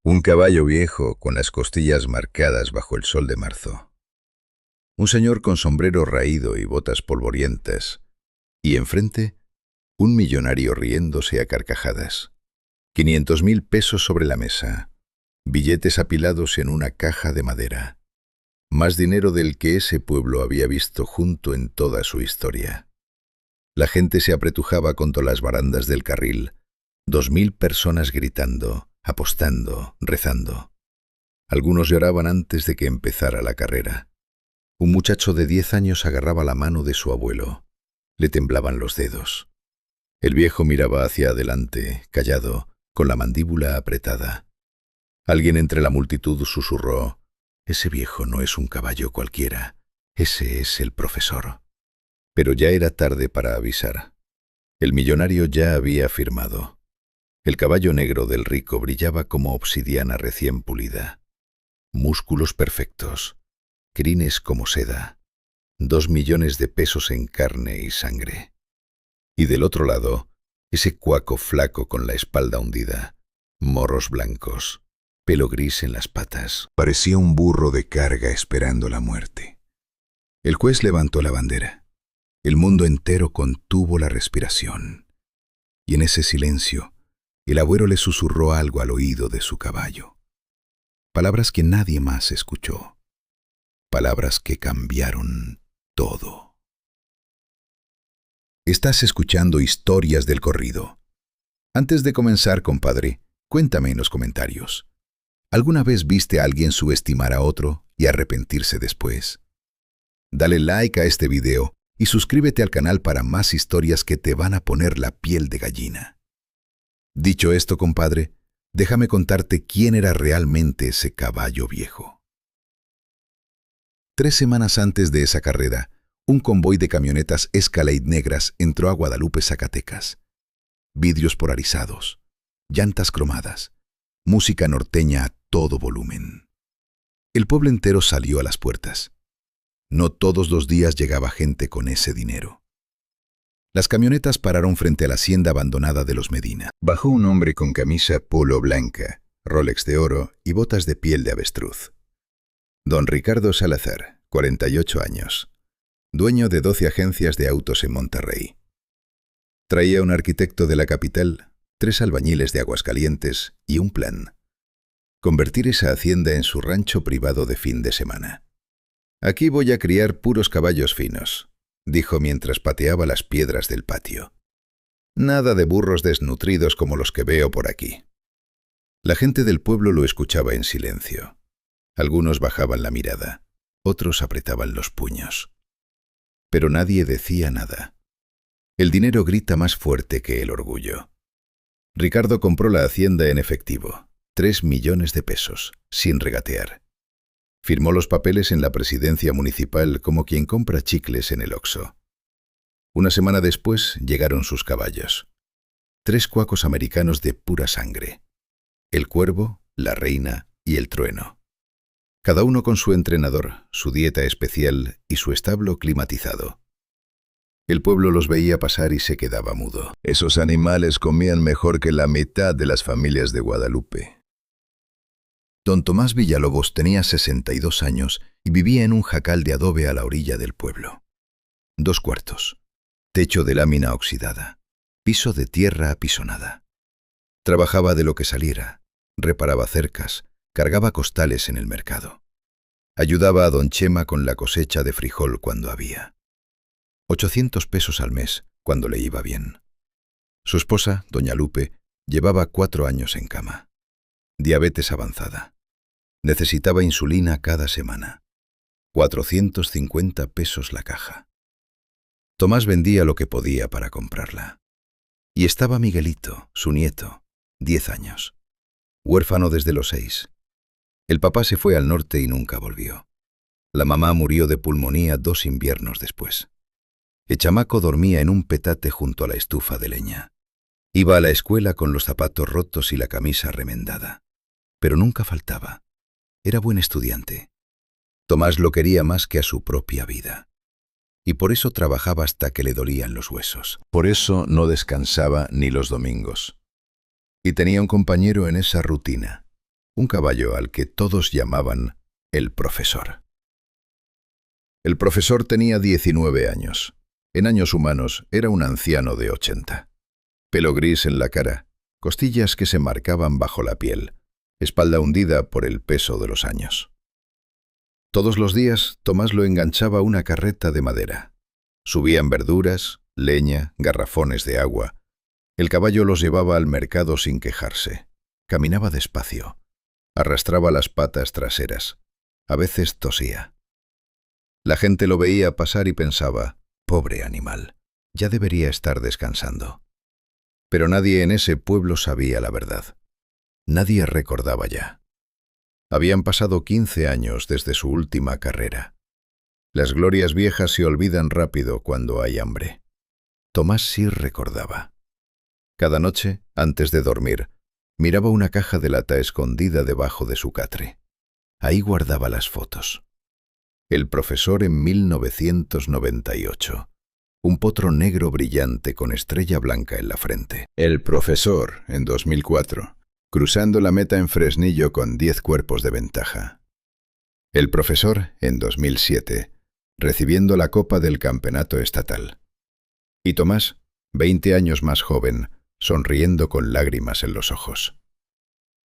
Un caballo viejo con las costillas marcadas bajo el sol de marzo. Un señor con sombrero raído y botas polvorientas. Y enfrente, un millonario riéndose a carcajadas. 500.000 pesos sobre la mesa. Billetes apilados en una caja de madera. Más dinero del que ese pueblo había visto junto en toda su historia. La gente se apretujaba contra las barandas del carril. 2.000 personas gritando, apostando, rezando. Algunos lloraban antes de que empezara la carrera. Un muchacho de 10 años agarraba la mano de su abuelo. Le temblaban los dedos. El viejo miraba hacia adelante, callado, con la mandíbula apretada. Alguien entre la multitud susurró: «Ese viejo no es un caballo cualquiera, ese es el profesor». Pero ya era tarde para avisar. El millonario ya había firmado. El caballo negro del rico brillaba como obsidiana recién pulida. Músculos perfectos, crines como seda, 2 millones de pesos en carne y sangre. Y del otro lado, ese cuaco flaco con la espalda hundida, morros blancos, pelo gris en las patas. Parecía un burro de carga esperando la muerte. El juez levantó la bandera. El mundo entero contuvo la respiración. Y en ese silencio, el abuelo le susurró algo al oído de su caballo. Palabras que nadie más escuchó. Palabras que cambiaron todo. Estás escuchando Historias del Corrido. Antes de comenzar, compadre, cuéntame en los comentarios. ¿Alguna vez viste a alguien subestimar a otro y arrepentirse después? Dale like a este video y suscríbete al canal para más historias que te van a poner la piel de gallina. Dicho esto, compadre, déjame contarte quién era realmente ese caballo viejo. 3 semanas antes de esa carrera, un convoy de camionetas Escalade negras entró a Guadalupe, Zacatecas. Vidrios polarizados, llantas cromadas, música norteña a todo volumen. El pueblo entero salió a las puertas. No todos los días llegaba gente con ese dinero. Las camionetas pararon frente a la hacienda abandonada de los Medina. Bajó un hombre con camisa polo blanca, Rolex de oro y botas de piel de avestruz. Don Ricardo Salazar, 48 años, dueño de 12 agencias de autos en Monterrey. Traía un arquitecto de la capital, 3 albañiles de Aguascalientes y un plan: convertir esa hacienda en su rancho privado de fin de semana. «Aquí voy a criar puros caballos finos», dijo mientras pateaba las piedras del patio. «Nada de burros desnutridos como los que veo por aquí». La gente del pueblo lo escuchaba en silencio. Algunos bajaban la mirada, otros apretaban los puños. Pero nadie decía nada. El dinero grita más fuerte que el orgullo. Ricardo compró la hacienda en efectivo, 3 millones de pesos, sin regatear. Firmó los papeles en la presidencia municipal como quien compra chicles en el Oxxo. Una semana después llegaron sus caballos. 3 cuacos americanos de pura sangre: el Cuervo, la Reina y el Trueno. Cada uno con su entrenador, su dieta especial y su establo climatizado. El pueblo los veía pasar y se quedaba mudo. Esos animales comían mejor que la mitad de las familias de Guadalupe. Don Tomás Villalobos tenía 62 años y vivía en un jacal de adobe a la orilla del pueblo. 2 cuartos, techo de lámina oxidada, piso de tierra apisonada. Trabajaba de lo que saliera, reparaba cercas, cargaba costales en el mercado. Ayudaba a don Chema con la cosecha de frijol cuando había. 800 pesos al mes cuando le iba bien. Su esposa, doña Lupe, llevaba 4 años en cama. Diabetes avanzada. Necesitaba insulina cada semana. 450 pesos la caja. Tomás vendía lo que podía para comprarla. Y estaba Miguelito, su nieto, 10 años. Huérfano desde los 6. El papá se fue al norte y nunca volvió. La mamá murió de pulmonía 2 inviernos después. El chamaco dormía en un petate junto a la estufa de leña. Iba a la escuela con los zapatos rotos y la camisa remendada. Pero nunca faltaba. Era buen estudiante. Tomás lo quería más que a su propia vida. Y por eso trabajaba hasta que le dolían los huesos. Por eso no descansaba ni los domingos. Y tenía un compañero en esa rutina: un caballo al que todos llamaban el profesor. El profesor tenía 19 años. En años humanos era un anciano de 80. Pelo gris en la cara, costillas que se marcaban bajo la piel, espalda hundida por el peso de los años. Todos los días Tomás lo enganchaba a una carreta de madera. Subían verduras, leña, garrafones de agua. El caballo los llevaba al mercado sin quejarse. Caminaba despacio. Arrastraba las patas traseras. A veces tosía. La gente lo veía pasar y pensaba, pobre animal, ya debería estar descansando. Pero nadie en ese pueblo sabía la verdad. Nadie recordaba ya. Habían pasado 15 años desde su última carrera. Las glorias viejas se olvidan rápido cuando hay hambre. Tomás sí recordaba. Cada noche, antes de dormir, miraba una caja de lata escondida debajo de su catre. Ahí guardaba las fotos. El profesor en 1998. Un potro negro brillante con estrella blanca en la frente. El profesor en 2004. Cruzando la meta en Fresnillo con 10 cuerpos de ventaja. El profesor en 2007. Recibiendo la copa del campeonato estatal. Y Tomás, 20 años más joven, sonriendo con lágrimas en los ojos.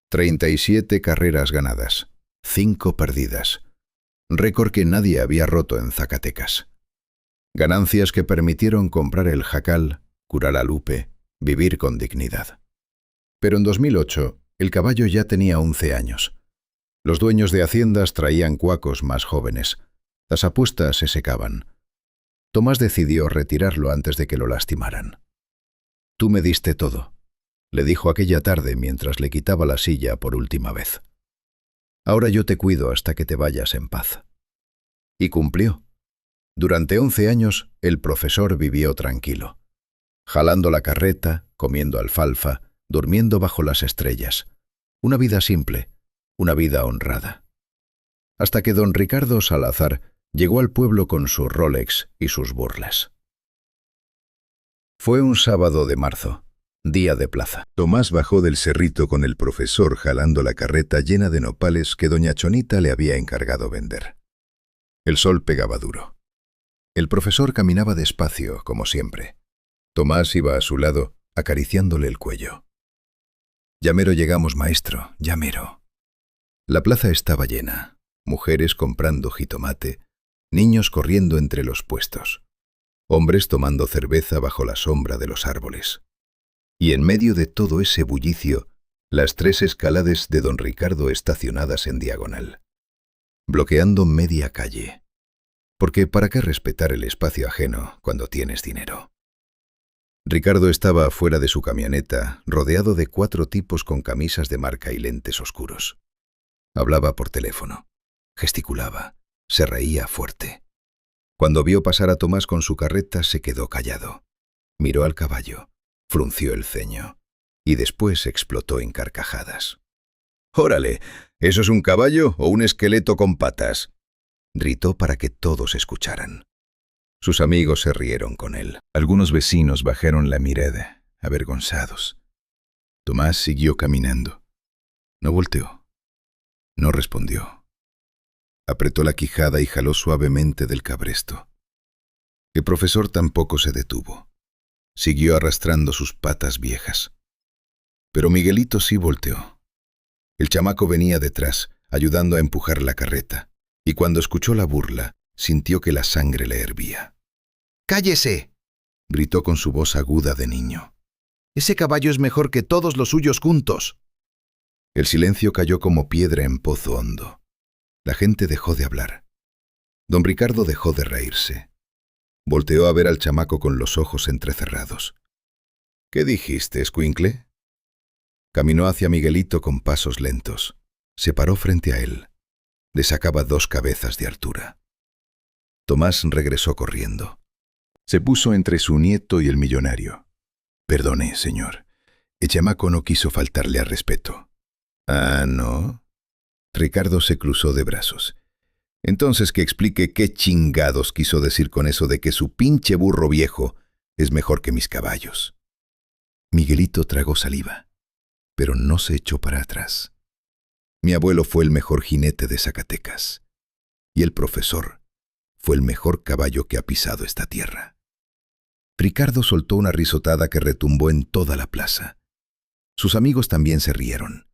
37 carreras ganadas, 5 perdidas. Récord que nadie había roto en Zacatecas. Ganancias que permitieron comprar el jacal, curar a Lupe, vivir con dignidad. Pero en 2008, el caballo ya tenía 11 años. Los dueños de haciendas traían cuacos más jóvenes. Las apuestas se secaban. Tomás decidió retirarlo antes de que lo lastimaran. «Tú me diste todo», le dijo aquella tarde mientras le quitaba la silla por última vez. «Ahora yo te cuido hasta que te vayas en paz». Y cumplió. Durante 11 años, el profesor vivió tranquilo, jalando la carreta, comiendo alfalfa, durmiendo bajo las estrellas. Una vida simple, una vida honrada. Hasta que don Ricardo Salazar llegó al pueblo con su Rolex y sus burlas. Fue un sábado de marzo, día de plaza. Tomás bajó del cerrito con el profesor jalando la carreta llena de nopales que doña Chonita le había encargado vender. El sol pegaba duro. El profesor caminaba despacio, como siempre. Tomás iba a su lado, acariciándole el cuello. «Ya mero llegamos, maestro, ya mero». La plaza estaba llena, mujeres comprando jitomate, niños corriendo entre los puestos, hombres tomando cerveza bajo la sombra de los árboles. Y en medio de todo ese bullicio, las 3 escalades de don Ricardo estacionadas en diagonal, bloqueando media calle. Porque ¿para qué respetar el espacio ajeno cuando tienes dinero? Ricardo estaba fuera de su camioneta, rodeado de 4 tipos con camisas de marca y lentes oscuros. Hablaba por teléfono, gesticulaba, se reía fuerte. Cuando vio pasar a Tomás con su carreta, se quedó callado. Miró al caballo, frunció el ceño y después explotó en carcajadas. «¡Órale! ¿Eso es un caballo o un esqueleto con patas?», gritó para que todos escucharan. Sus amigos se rieron con él. Algunos vecinos bajaron la mirada, avergonzados. Tomás siguió caminando. No volteó. No respondió. Apretó la quijada y jaló suavemente del cabresto. El profesor tampoco se detuvo. Siguió arrastrando sus patas viejas. Pero Miguelito sí volteó. El chamaco venía detrás, ayudando a empujar la carreta, y cuando escuchó la burla, sintió que la sangre le hervía. «¡Cállese!», gritó con su voz aguda de niño. «Ese caballo es mejor que todos los suyos juntos». El silencio cayó como piedra en pozo hondo. La gente dejó de hablar. Don Ricardo dejó de reírse. Volteó a ver al chamaco con los ojos entrecerrados. «¿Qué dijiste, escuincle?». Caminó hacia Miguelito con pasos lentos. Se paró frente a él. Le sacaba 2 cabezas de altura. Tomás regresó corriendo. Se puso entre su nieto y el millonario. «Perdone, señor. El chamaco no quiso faltarle al respeto». «¿Ah, no?». Ricardo se cruzó de brazos. «Entonces que explique qué chingados quiso decir con eso de que su pinche burro viejo es mejor que mis caballos». Miguelito tragó saliva, pero no se echó para atrás. Mi abuelo fue el mejor jinete de Zacatecas. Y el profesor fue el mejor caballo que ha pisado esta tierra. Ricardo soltó una risotada que retumbó en toda la plaza. Sus amigos también se rieron.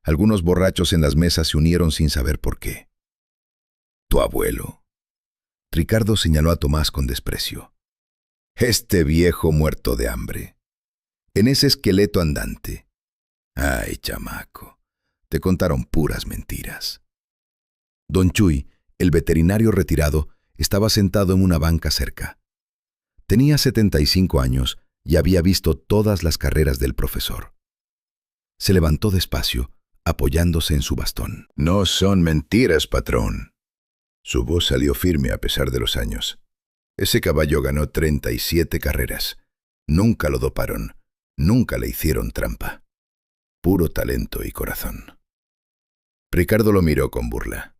Algunos borrachos en las mesas se unieron sin saber por qué. «¿Tu abuelo?», Ricardo señaló a Tomás con desprecio. «Este viejo muerto de hambre. En ese esqueleto andante. Ay, chamaco, te contaron puras mentiras». Don Chuy, el veterinario retirado, estaba sentado en una banca cerca. Tenía 75 años y había visto todas las carreras del profesor. Se levantó despacio, apoyándose en su bastón. «No son mentiras, patrón». Su voz salió firme a pesar de los años. «Ese caballo ganó 37 carreras. Nunca lo doparon, nunca le hicieron trampa. Puro talento y corazón». Ricardo lo miró con burla.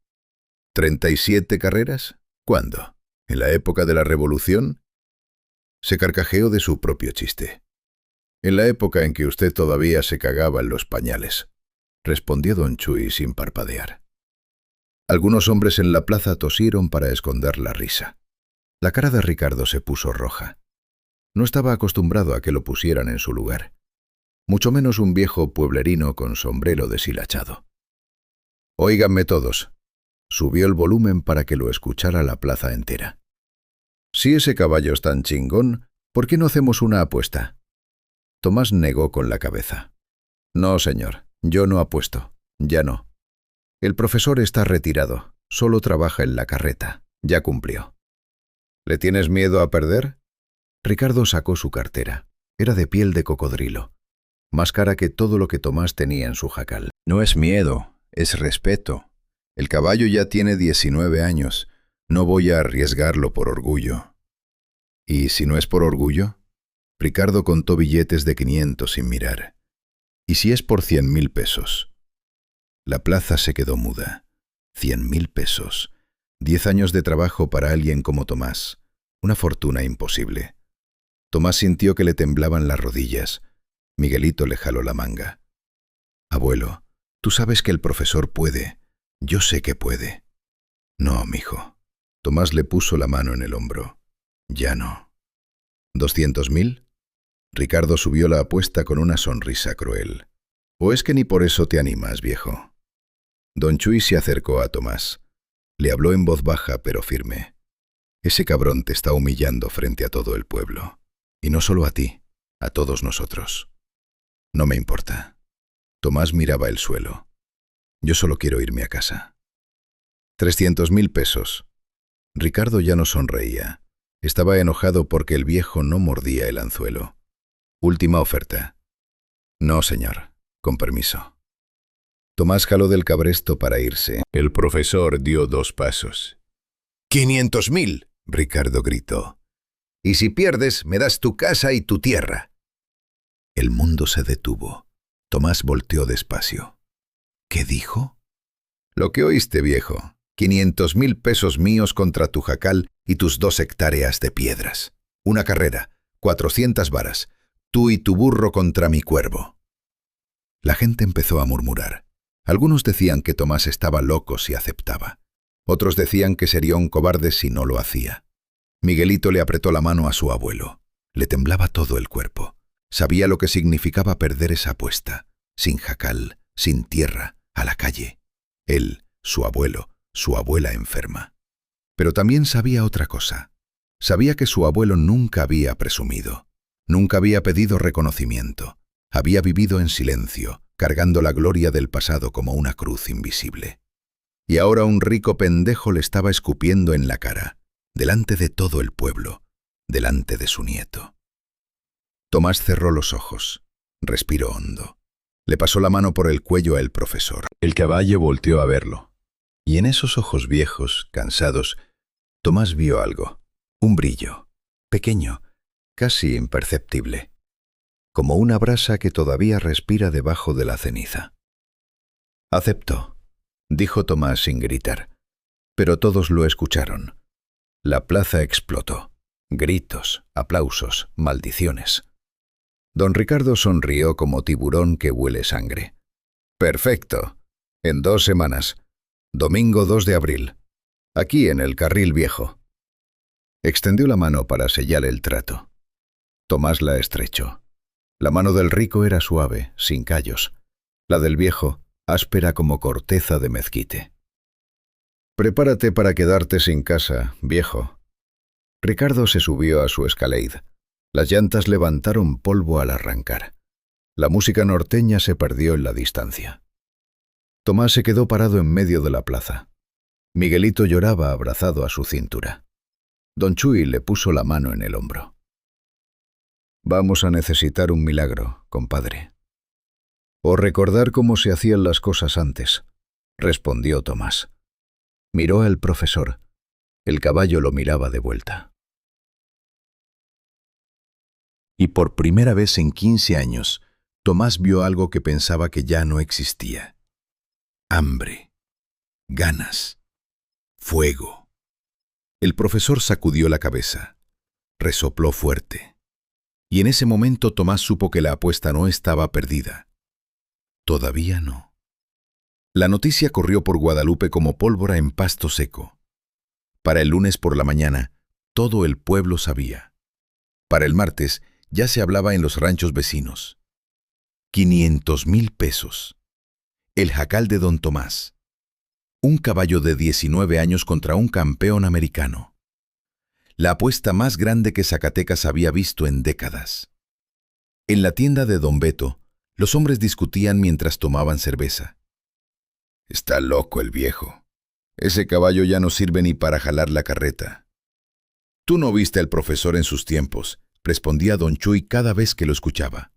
«¿37 carreras? ¿Cuándo? ¿En la época de la Revolución?». Se carcajeó de su propio chiste. «En la época en que usted todavía se cagaba en los pañales», respondió don Chuy sin parpadear. Algunos hombres en la plaza tosieron para esconder la risa. La cara de Ricardo se puso roja. No estaba acostumbrado a que lo pusieran en su lugar, mucho menos un viejo pueblerino con sombrero deshilachado. «Óiganme todos», subió el volumen para que lo escuchara la plaza entera. «Si ese caballo es tan chingón, ¿por qué no hacemos una apuesta?». Tomás negó con la cabeza. «No, señor, yo no apuesto, ya no. El profesor está retirado, solo trabaja en la carreta, ya cumplió». «¿Le tienes miedo a perder?». Ricardo sacó su cartera. Era de piel de cocodrilo, más cara que todo lo que Tomás tenía en su jacal. «No es miedo, es respeto. El caballo ya tiene 19 años. No voy a arriesgarlo por orgullo». «¿Y si no es por orgullo?». Ricardo contó billetes de 500 sin mirar. «¿Y si es por 100.000 pesos?». La plaza se quedó muda. 100.000 pesos. 10 años de trabajo para alguien como Tomás. Una fortuna imposible. Tomás sintió que le temblaban las rodillas. Miguelito le jaló la manga. «Abuelo, tú sabes que el profesor puede. Yo sé que puede». «No, mijo». Tomás le puso la mano en el hombro. «Ya no». «¿200.000?» Ricardo subió la apuesta con una sonrisa cruel. «¿O es que ni por eso te animas, viejo?». Don Chuy se acercó a Tomás. Le habló en voz baja pero firme. «Ese cabrón te está humillando frente a todo el pueblo. Y no solo a ti, a todos nosotros». «No me importa». Tomás miraba el suelo. «Yo solo quiero irme a casa». 300.000 pesos. Ricardo ya no sonreía. Estaba enojado porque el viejo no mordía el anzuelo. «Última oferta». «No, señor. Con permiso». Tomás jaló del cabresto para irse. El profesor dio 2 pasos. «¡500.000!», Ricardo gritó. «Y si pierdes, me das tu casa y tu tierra». El mundo se detuvo. Tomás volteó despacio. «¿Qué dijo?». «Lo que oíste, viejo. 500.000 pesos míos contra tu jacal y tus 2 hectáreas de piedras. Una carrera, 400 varas. Tú y tu burro contra mi cuervo». La gente empezó a murmurar. Algunos decían que Tomás estaba loco si aceptaba. Otros decían que sería un cobarde si no lo hacía. Miguelito le apretó la mano a su abuelo. Le temblaba todo el cuerpo. Sabía lo que significaba perder esa apuesta. Sin jacal, sin tierra, a la calle. Él, su abuelo, su abuela enferma. Pero también sabía otra cosa. Sabía que su abuelo nunca había presumido. Nunca había pedido reconocimiento. Había vivido en silencio, cargando la gloria del pasado como una cruz invisible. Y ahora un rico pendejo le estaba escupiendo en la cara, delante de todo el pueblo, delante de su nieto. Tomás cerró los ojos, respiró hondo. Le pasó la mano por el cuello al profesor. El caballo volteó a verlo. Y en esos ojos viejos, cansados, Tomás vio algo, un brillo, pequeño, casi imperceptible, como una brasa que todavía respira debajo de la ceniza. «Acepto», dijo Tomás sin gritar, pero todos lo escucharon. La plaza explotó. Gritos, aplausos, maldiciones. Don Ricardo sonrió como tiburón que huele sangre. «Perfecto. En 2 semanas. Domingo 2 de abril. Aquí en el carril viejo. Extendió la mano para sellar el trato. Tomás la estrechó. La mano del rico era suave, sin callos. La del viejo, áspera como corteza de mezquite. «Prepárate para quedarte sin casa, viejo». Ricardo se subió a su Escalade. Las llantas levantaron polvo al arrancar. La música norteña se perdió en la distancia. Tomás se quedó parado en medio de la plaza. Miguelito lloraba abrazado a su cintura. Don Chuy le puso la mano en el hombro. «Vamos a necesitar un milagro, compadre». «O recordar cómo se hacían las cosas antes», respondió Tomás. Miró al profesor. El caballo lo miraba de vuelta. Y por primera vez en 15 años, Tomás vio algo que pensaba que ya no existía. Hambre, ganas, fuego. El profesor sacudió la cabeza, resopló fuerte. Y en ese momento Tomás supo que la apuesta no estaba perdida. Todavía no. La noticia corrió por Guadalupe como pólvora en pasto seco. Para el lunes por la mañana, todo el pueblo sabía. Para el martes, ya se hablaba en los ranchos vecinos. 500,000 pesos. El jacal de don Tomás. Un caballo de 19 años contra un campeón americano. La apuesta más grande que Zacatecas había visto en décadas. En la tienda de don Beto, los hombres discutían mientras tomaban cerveza. «Está loco el viejo. Ese caballo ya no sirve ni para jalar la carreta». «Tú no viste al profesor en sus tiempos», respondía don Chuy cada vez que lo escuchaba.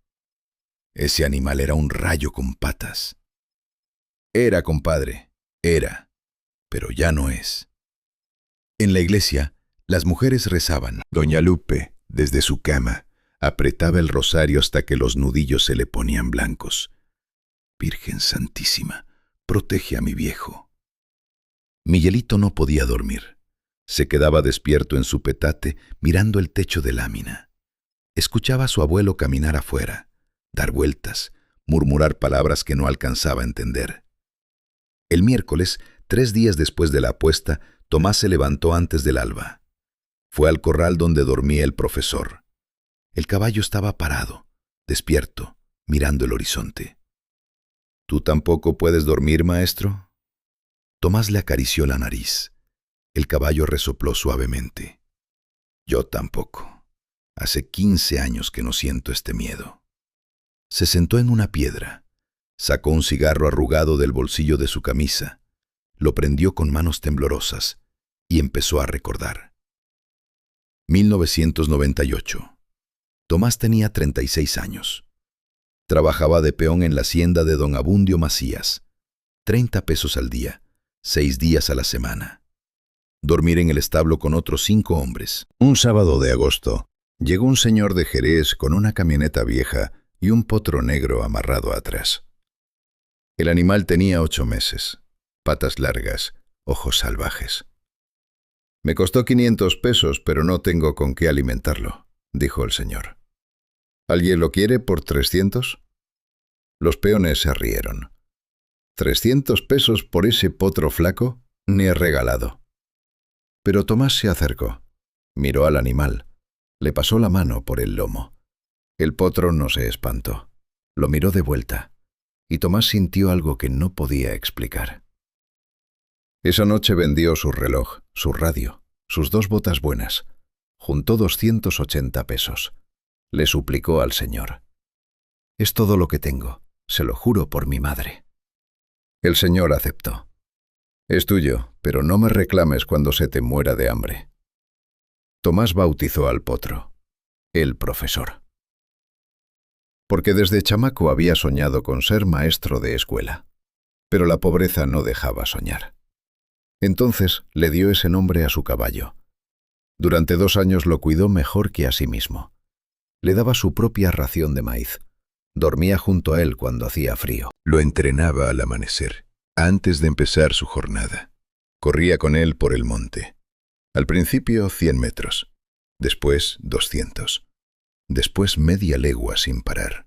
«Ese animal era un rayo con patas». «Era, compadre, era, pero ya no es». En la iglesia, las mujeres rezaban. Doña Lupe, desde su cama, apretaba el rosario hasta que los nudillos se le ponían blancos. «Virgen Santísima, protege a mi viejo». Miguelito no podía dormir. Se quedaba despierto en su petate mirando el techo de lámina. Escuchaba a su abuelo caminar afuera, dar vueltas, murmurar palabras que no alcanzaba a entender. El miércoles, 3 días después de la apuesta, Tomás se levantó antes del alba. Fue al corral donde dormía el profesor. El caballo estaba parado, despierto, mirando el horizonte. «¿Tú tampoco puedes dormir, maestro?» Tomás le acarició la nariz. El caballo resopló suavemente. «Yo tampoco. Hace 15 años que no siento este miedo». Se sentó en una piedra. Sacó un cigarro arrugado del bolsillo de su camisa. Lo prendió con manos temblorosas y empezó a recordar. 1998. Tomás tenía 36 años. Trabajaba de peón en la hacienda de don Abundio Macías. 30 pesos al día, 6 días a la semana. Dormir en el establo con otros 5 hombres. Un sábado de agosto, llegó un señor de Jerez con una camioneta vieja y un potro negro amarrado atrás. El animal tenía 8 meses, patas largas, ojos salvajes. «Me costó 500 pesos, pero no tengo con qué alimentarlo», dijo el señor. «¿Alguien lo quiere por 300? Los peones se rieron. «¿300 pesos por ese potro flaco? Ni es regalado». Pero Tomás se acercó, miró al animal, le pasó la mano por el lomo. El potro no se espantó, lo miró de vuelta, y Tomás sintió algo que no podía explicar. Esa noche vendió su reloj, su radio, sus 2 botas buenas. Juntó 280 pesos. Le suplicó al señor. «Es todo lo que tengo, se lo juro por mi madre». El señor aceptó. «Es tuyo, pero no me reclames cuando se te muera de hambre». Tomás bautizó al potro, el profesor. Porque desde chamaco había soñado con ser maestro de escuela. Pero la pobreza no dejaba soñar. Entonces le dio ese nombre a su caballo. Durante 2 años lo cuidó mejor que a sí mismo. Le daba su propia ración de maíz. Dormía junto a él cuando hacía frío. Lo entrenaba al amanecer, antes de empezar su jornada. Corría con él por el monte. Al principio 100 metros, después 200, después media legua sin parar.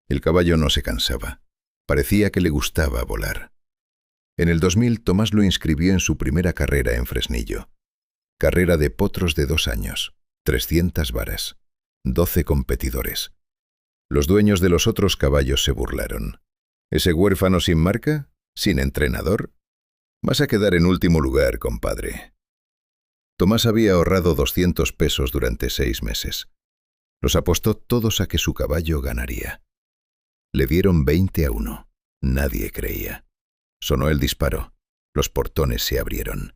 El caballo no se cansaba. Parecía que le gustaba volar. En el 2000, Tomás lo inscribió en su primera carrera en Fresnillo. Carrera de potros de 2 años, 300 varas, 12 competidores. Los dueños de los otros caballos se burlaron. ¿Ese huérfano sin marca? ¿Sin entrenador? Vas a quedar en último lugar, compadre. Tomás había ahorrado 200 pesos durante 6 meses. Los apostó todos a que su caballo ganaría. Le dieron 20-1. Nadie creía. Sonó el disparo. Los portones se abrieron.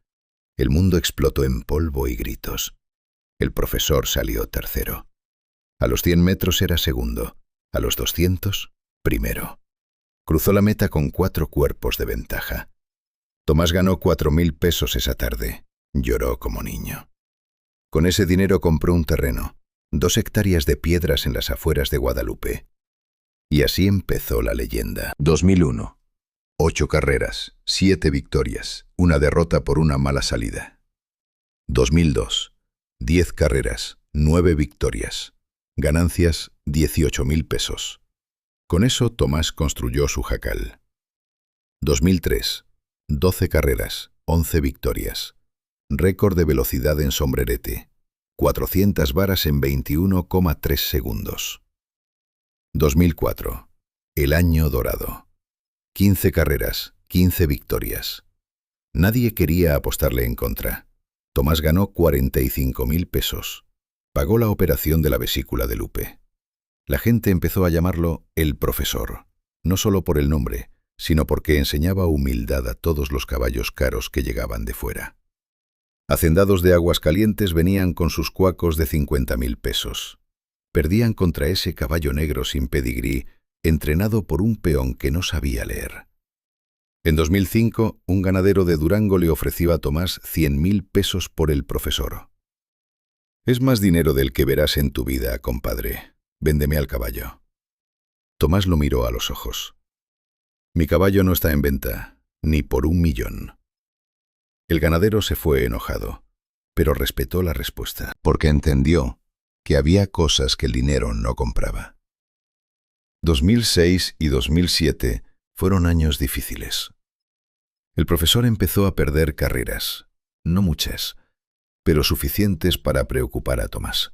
El mundo explotó en polvo y gritos. El profesor salió tercero. A los 100 metros era segundo. A los 200, primero. Cruzó la meta con 4 cuerpos de ventaja. Tomás ganó 4.000 pesos esa tarde. Lloró como niño. Con ese dinero compró un terreno, 2 hectáreas de piedras en las afueras de Guadalupe. Y así empezó la leyenda. 2001. 8 carreras, 7 victorias, 1 derrota por una mala salida. 2002. 10 carreras, 9 victorias. Ganancias, 18.000 pesos. Con eso Tomás construyó su jacal. 2003. 12 carreras, 11 victorias. Récord de velocidad en sombrerete. 400 varas en 21,3 segundos. 2004. El año dorado. 15 carreras, 15 victorias. Nadie quería apostarle en contra. Tomás ganó 45.000 pesos. Pagó la operación de la vesícula de Lupe. La gente empezó a llamarlo el profesor, no solo por el nombre, sino porque enseñaba humildad a todos los caballos caros que llegaban de fuera. Hacendados de Aguascalientes venían con sus cuacos de 50.000 pesos. Perdían contra ese caballo negro sin pedigrí, entrenado por un peón que no sabía leer. En 2005, un ganadero de Durango le ofreció a Tomás 100.000 pesos por el profesor. «Es más dinero del que verás en tu vida, compadre. Véndeme al caballo». Tomás lo miró a los ojos. «Mi caballo no está en venta, ni por 1 millón». El ganadero se fue enojado, pero respetó la respuesta, porque entendió que había cosas que el dinero no compraba. 2006 y 2007 fueron años difíciles. El profesor empezó a perder carreras, no muchas, pero suficientes para preocupar a Tomás.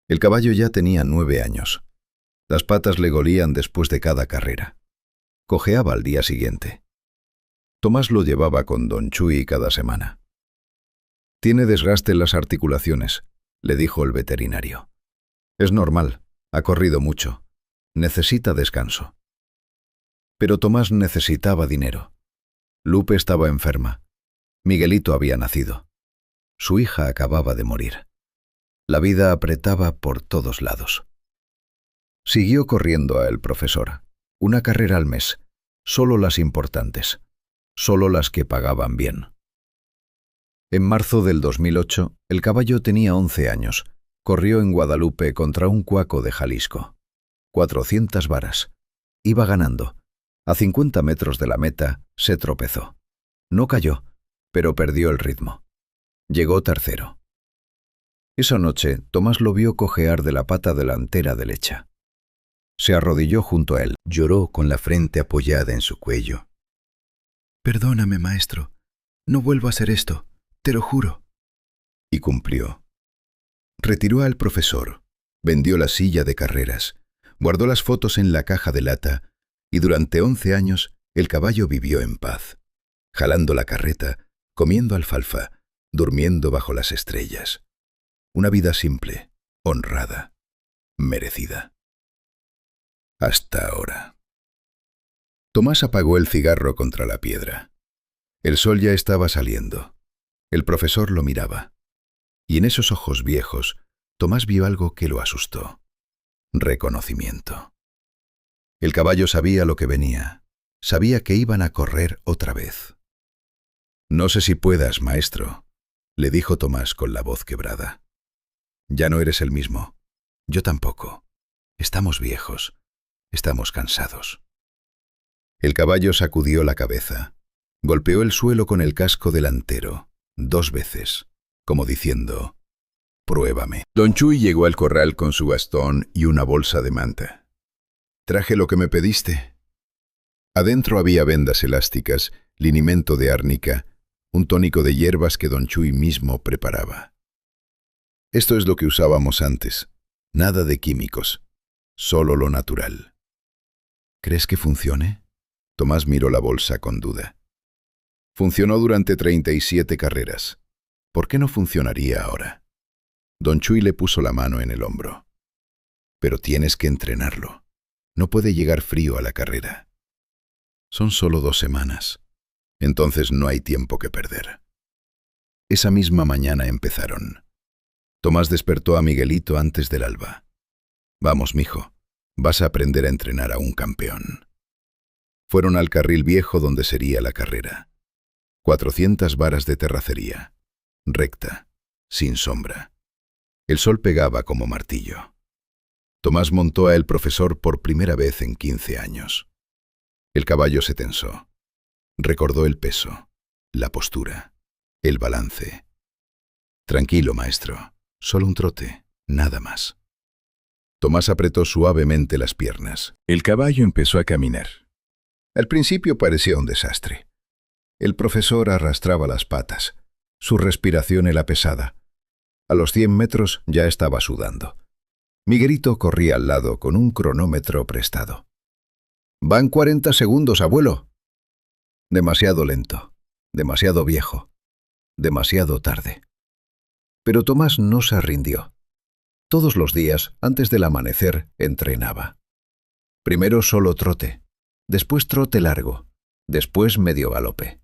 El caballo ya tenía 9 años. Las patas le golían después de cada carrera. Cojeaba al día siguiente. Tomás lo llevaba con don Chuy cada semana. «Tiene desgaste en las articulaciones», le dijo el veterinario. «Es normal, ha corrido mucho. Necesita descanso». Pero Tomás necesitaba dinero. Lupe estaba enferma. Miguelito había nacido. Su hija acababa de morir. La vida apretaba por todos lados. Siguió corriendo a el profesor. 1 carrera al mes, solo las importantes, solo las que pagaban bien. En marzo del 2008, el caballo tenía 11 años. Corrió en Guadalupe contra un cuaco de Jalisco. 400 varas. Iba ganando. A 50 metros de la meta, se tropezó. No cayó, pero perdió el ritmo. Llegó tercero. Esa noche, Tomás lo vio cojear de la pata delantera derecha. Se arrodilló junto a él. Lloró con la frente apoyada en su cuello. «Perdóname, maestro. No vuelvo a hacer esto. Te lo juro». Y cumplió. Retiró al profesor. Vendió la silla de carreras. Guardó las fotos en la caja de lata. Y durante 11 años, el caballo vivió en paz. Jalando la carreta, comiendo alfalfa, durmiendo bajo las estrellas. Una vida simple, honrada, merecida. Hasta ahora. Tomás apagó el cigarro contra la piedra. El sol ya estaba saliendo. El profesor lo miraba. Y en esos ojos viejos, Tomás vio algo que lo asustó. Reconocimiento. El caballo sabía lo que venía. Sabía que iban a correr otra vez. «No sé si puedas, maestro», le dijo Tomás con la voz quebrada. «Ya no eres el mismo. Yo tampoco. Estamos viejos. Estamos cansados». El caballo sacudió la cabeza. Golpeó el suelo con el casco delantero, 2 veces, como diciendo: «Pruébame». Don Chuy llegó al corral con su bastón y una bolsa de manta. «Traje lo que me pediste». Adentro había vendas elásticas linimento de árnica, un tónico de hierbas que don Chuy mismo preparaba. Esto es lo que usábamos antes. Nada de químicos, solo lo natural. ¿Crees que funcione? Tomás miró la bolsa con duda. Funcionó durante 37 carreras. ¿Por qué no funcionaría ahora? Don Chuy le puso la mano en el hombro. Pero tienes que entrenarlo. No puede llegar frío a la carrera. Son solo 2 semanas. Entonces no hay tiempo que perder. Esa misma mañana empezaron. Tomás despertó a Miguelito antes del alba. Vamos, mijo, vas a aprender a entrenar a un campeón. Fueron al carril viejo donde sería la carrera. 400 varas de terracería, recta, sin sombra. El sol pegaba como martillo. Tomás montó a el profesor por primera vez en 15 años. El caballo se tensó. Recordó el peso, la postura, el balance. Tranquilo, maestro, solo un trote, nada más. Tomás apretó suavemente las piernas. El caballo empezó a caminar. Al principio parecía un desastre. El profesor arrastraba las patas. Su respiración era pesada. A los 100 metros ya estaba sudando. Miguelito corría al lado con un cronómetro prestado. «Van 40 segundos, abuelo». Demasiado lento, demasiado viejo, demasiado tarde. Pero Tomás no se rindió. Todos los días, antes del amanecer, entrenaba. Primero solo trote, después trote largo, después medio galope.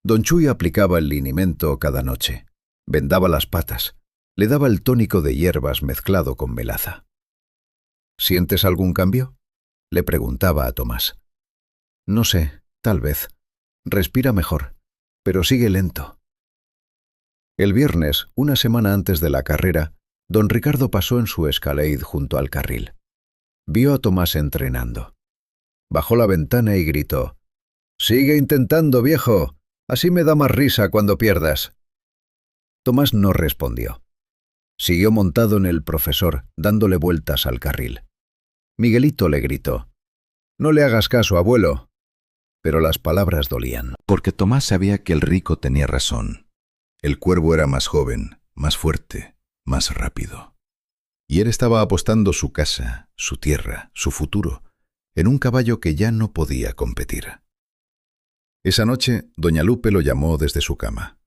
Don Chuy aplicaba el linimento cada noche, vendaba las patas, le daba el tónico de hierbas mezclado con melaza. «¿Sientes algún cambio?», le preguntaba a Tomás. «No sé, tal vez. Respira mejor, pero sigue lento». El viernes, una semana antes de la carrera, don Ricardo pasó en su Escalade junto al carril. Vio a Tomás entrenando. Bajó la ventana y gritó: «Sigue intentando, viejo. Así me da más risa cuando pierdas». Tomás no respondió. Siguió montado en el profesor, dándole vueltas al carril. Miguelito le gritó: «No le hagas caso, abuelo». Pero las palabras dolían. Porque Tomás sabía que el rico tenía razón. El cuervo era más joven, más fuerte, más rápido. Y él estaba apostando su casa, su tierra, su futuro, en un caballo que ya no podía competir. Esa noche, doña Lupe lo llamó desde su cama.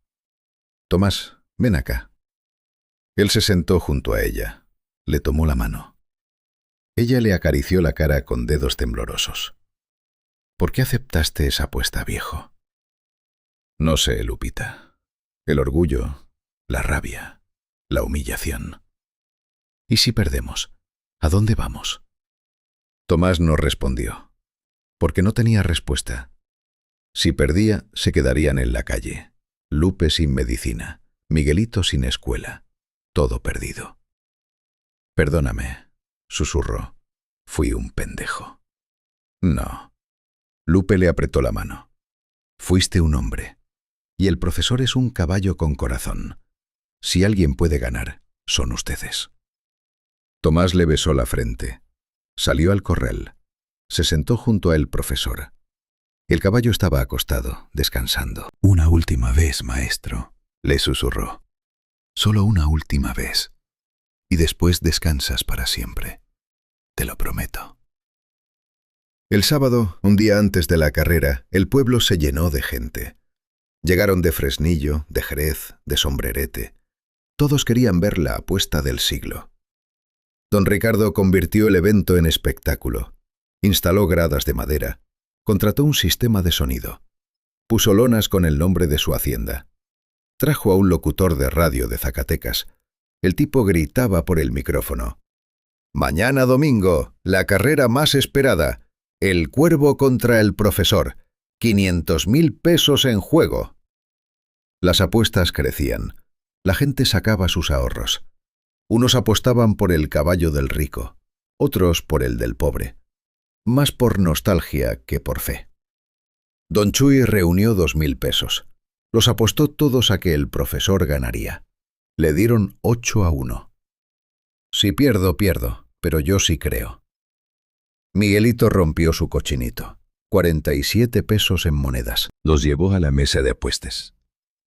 «Tomás, ven acá». Él se sentó junto a ella, le tomó la mano. Ella le acarició la cara con dedos temblorosos. «¿Por qué aceptaste esa apuesta, viejo?» «No sé, Lupita. El orgullo, la rabia, la humillación». «¿Y si perdemos? ¿A dónde vamos?» Tomás no respondió, porque no tenía respuesta. Si perdía, se quedarían en la calle. Lupe sin medicina, Miguelito sin escuela, todo perdido. «Perdóname», susurró. «Fui un pendejo». «No». Lupe le apretó la mano. «Fuiste un hombre. Y el profesor es un caballo con corazón. Si alguien puede ganar, son ustedes». Tomás le besó la frente. Salió al corral. Se sentó junto a el profesor. El caballo estaba acostado, descansando. «Una última vez, maestro», le susurró. «Solo una última vez. Y después descansas para siempre. Te lo prometo». El sábado, un día antes de la carrera, el pueblo se llenó de gente. Llegaron de Fresnillo, de Jerez, de Sombrerete. Todos querían ver la apuesta del siglo. Don Ricardo convirtió el evento en espectáculo. Instaló gradas de madera. Contrató un sistema de sonido. Puso lonas con el nombre de su hacienda. Trajo a un locutor de radio de Zacatecas. El tipo gritaba por el micrófono: «Mañana domingo, la carrera más esperada. El cuervo contra el profesor. 500.000 pesos en juego». Las apuestas crecían. La gente sacaba sus ahorros. Unos apostaban por el caballo del rico, otros por el del pobre. Más por nostalgia que por fe. Don Chuy reunió 2.000 pesos. Los apostó todos a que el profesor ganaría. Le dieron 8-1. «Si pierdo, pierdo, pero yo sí creo». Miguelito rompió su cochinito. 47 pesos en monedas. Los llevó a la mesa de apuestas.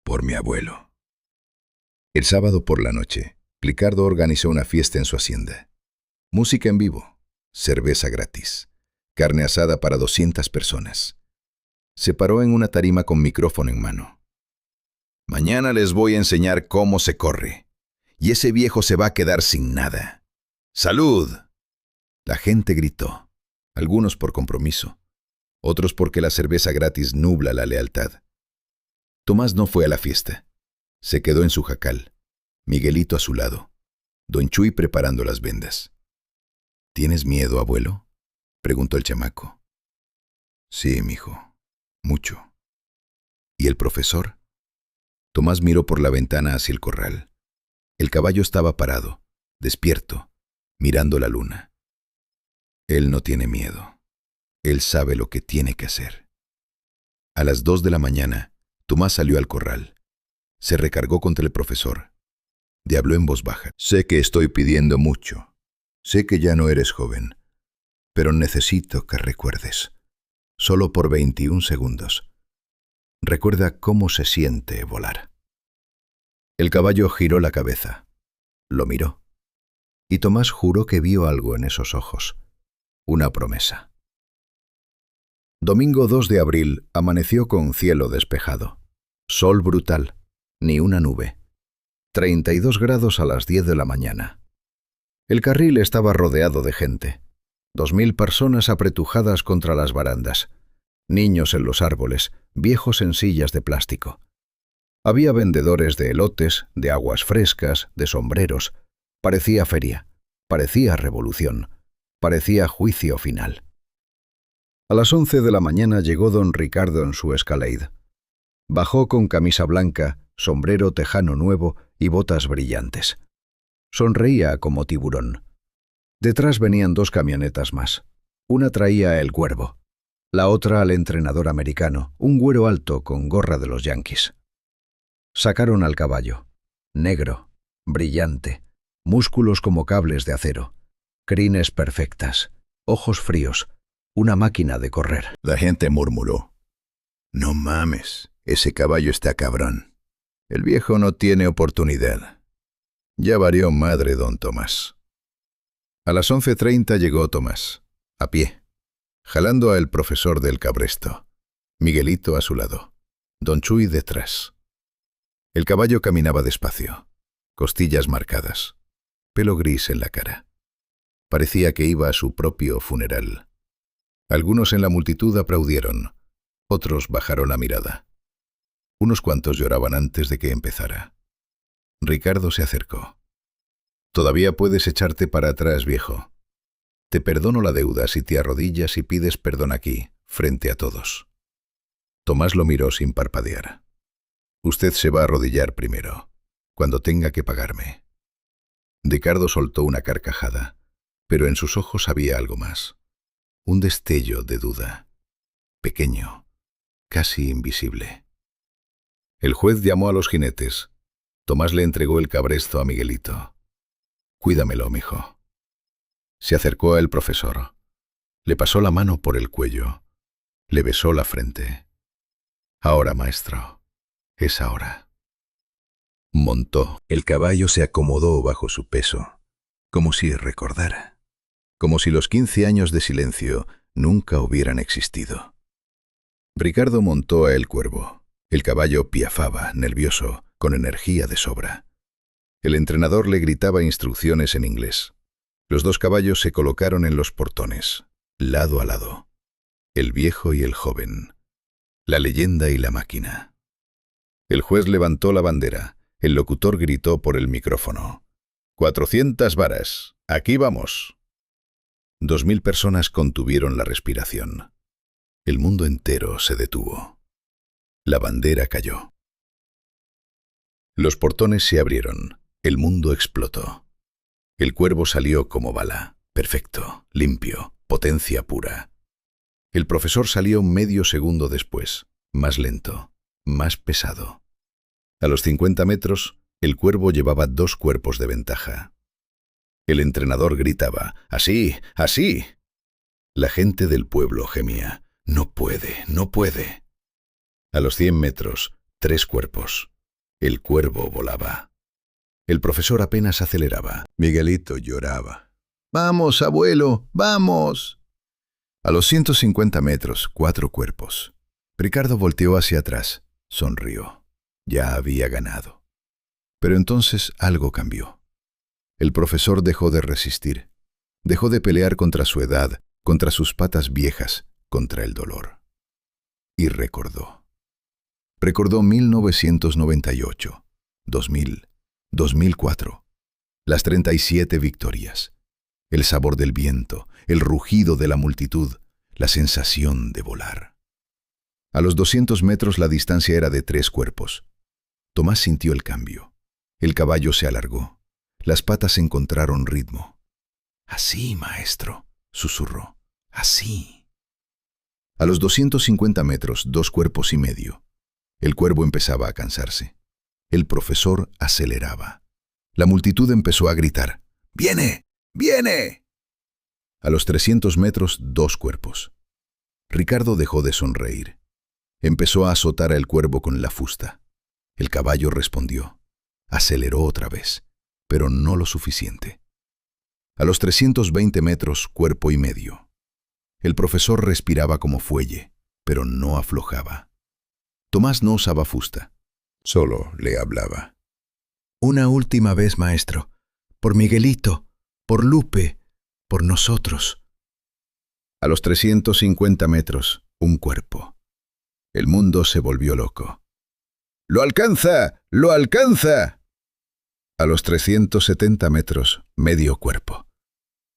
Por mi abuelo. El sábado por la noche, Ricardo organizó una fiesta en su hacienda. Música en vivo, cerveza gratis, carne asada para 200 personas. Se paró en una tarima con micrófono en mano. Mañana les voy a enseñar cómo se corre. Y ese viejo se va a quedar sin nada. ¡Salud! La gente gritó, algunos por compromiso, otros porque la cerveza gratis nubla la lealtad. Tomás no fue a la fiesta. Se quedó en su jacal, Miguelito a su lado, don Chuy preparando las vendas. ¿Tienes miedo, abuelo?, preguntó el chamaco. Sí, mijo, mucho. ¿Y el profesor? Tomás miró por la ventana hacia el corral. El caballo estaba parado, despierto, mirando la luna. Él no tiene miedo. Él sabe lo que tiene que hacer. A las 2 de la mañana, Tomás salió al corral. Se recargó contra el profesor. Le habló en voz baja. Sé que estoy pidiendo mucho. Sé que ya no eres joven. Pero necesito que recuerdes. Solo por 21 segundos. Recuerda cómo se siente volar. El caballo giró la cabeza. Lo miró. Y Tomás juró que vio algo en esos ojos. Una promesa. Domingo 2 de abril amaneció con cielo despejado. Sol brutal. Ni una nube. 32 grados a las 10 de la mañana. El carril estaba rodeado de gente. 2000 personas apretujadas contra las barandas. Niños en los árboles, viejos en sillas de plástico. Había vendedores de elotes, de aguas frescas, de sombreros. Parecía feria, parecía revolución, parecía juicio final. A las 11 de la mañana llegó don Ricardo en su Escalade. Bajó con camisa blanca, sombrero tejano nuevo y botas brillantes. Sonreía como tiburón. Detrás venían 2 camionetas más. Una traía a El Cuervo, la otra al entrenador americano, un güero alto con gorra de los Yankees. Sacaron al caballo, negro, brillante, músculos como cables de acero, crines perfectas, ojos fríos, una máquina de correr. La gente murmuró. No mames, ese caballo está cabrón. El viejo no tiene oportunidad. Ya varió madre don Tomás. A las 11:30 llegó Tomás, a pie, jalando al profesor del cabresto, Miguelito a su lado, don Chuy detrás. El caballo caminaba despacio, costillas marcadas, pelo gris en la cara. Parecía que iba a su propio funeral. Algunos en la multitud aplaudieron, otros bajaron la mirada. Unos cuantos lloraban antes de que empezara. Ricardo se acercó. Todavía puedes echarte para atrás, viejo. Te perdono la deuda si te arrodillas y pides perdón aquí, frente a todos. Tomás lo miró sin parpadear. Usted se va a arrodillar primero, cuando tenga que pagarme. Ricardo soltó una carcajada, pero en sus ojos había algo más. Un destello de duda. Pequeño, casi invisible. El juez llamó a los jinetes. Tomás le entregó el cabresto a Miguelito. Cuídamelo, mijo. Se acercó al profesor. Le pasó la mano por el cuello. Le besó la frente. Ahora, maestro, es ahora. Montó. El caballo se acomodó bajo su peso, como si recordara. Como si los 15 años de silencio nunca hubieran existido. Ricardo montó a El Cuervo. El caballo piafaba, nervioso, con energía de sobra. El entrenador le gritaba instrucciones en inglés. Los 2 caballos se colocaron en los portones, lado a lado. El viejo y el joven. La leyenda y la máquina. El juez levantó la bandera. El locutor gritó por el micrófono. 400 varas. Aquí vamos. 2000 personas contuvieron la respiración. El mundo entero se detuvo. La bandera cayó. Los portones se abrieron. El mundo explotó. El cuervo salió como bala, perfecto, limpio, potencia pura. El profesor salió medio segundo después, más lento, más pesado. A los 50 metros, el cuervo llevaba 2 cuerpos de ventaja. El entrenador gritaba, ¡así, así! La gente del pueblo gemía, no puede, no puede. A los 100 metros, 3 cuerpos. El cuervo volaba. El profesor apenas aceleraba. Miguelito lloraba. ¡Vamos, abuelo! ¡Vamos! A los 150 metros, 4 cuerpos. Ricardo volteó hacia atrás. Sonrió. Ya había ganado. Pero entonces algo cambió. El profesor dejó de resistir. Dejó de pelear contra su edad, contra sus patas viejas, contra el dolor. Y recordó. Recordó 1998, 2000, 2004, las 37 victorias, el sabor del viento, el rugido de la multitud, la sensación de volar. A los 200 metros la distancia era de 3 cuerpos. Tomás sintió el cambio. El caballo se alargó. Las patas encontraron ritmo. «Así, maestro», susurró. «Así». A los 250 metros, 2 cuerpos y medio. El cuervo empezaba a cansarse. El profesor aceleraba. La multitud empezó a gritar. «¡Viene! ¡Viene!». A los 300 metros, 2 cuerpos. Ricardo dejó de sonreír. Empezó a azotar al cuervo con la fusta. El caballo respondió. Aceleró otra vez, pero no lo suficiente. A los 320 metros, cuerpo y medio. El profesor respiraba como fuelle, pero no aflojaba. Tomás no usaba fusta, solo le hablaba. «Una última vez, maestro, por Miguelito, por Lupe, por nosotros». A los 350 metros, un cuerpo. El mundo se volvió loco. «¡Lo alcanza! ¡Lo alcanza!». A los 370 metros, medio cuerpo.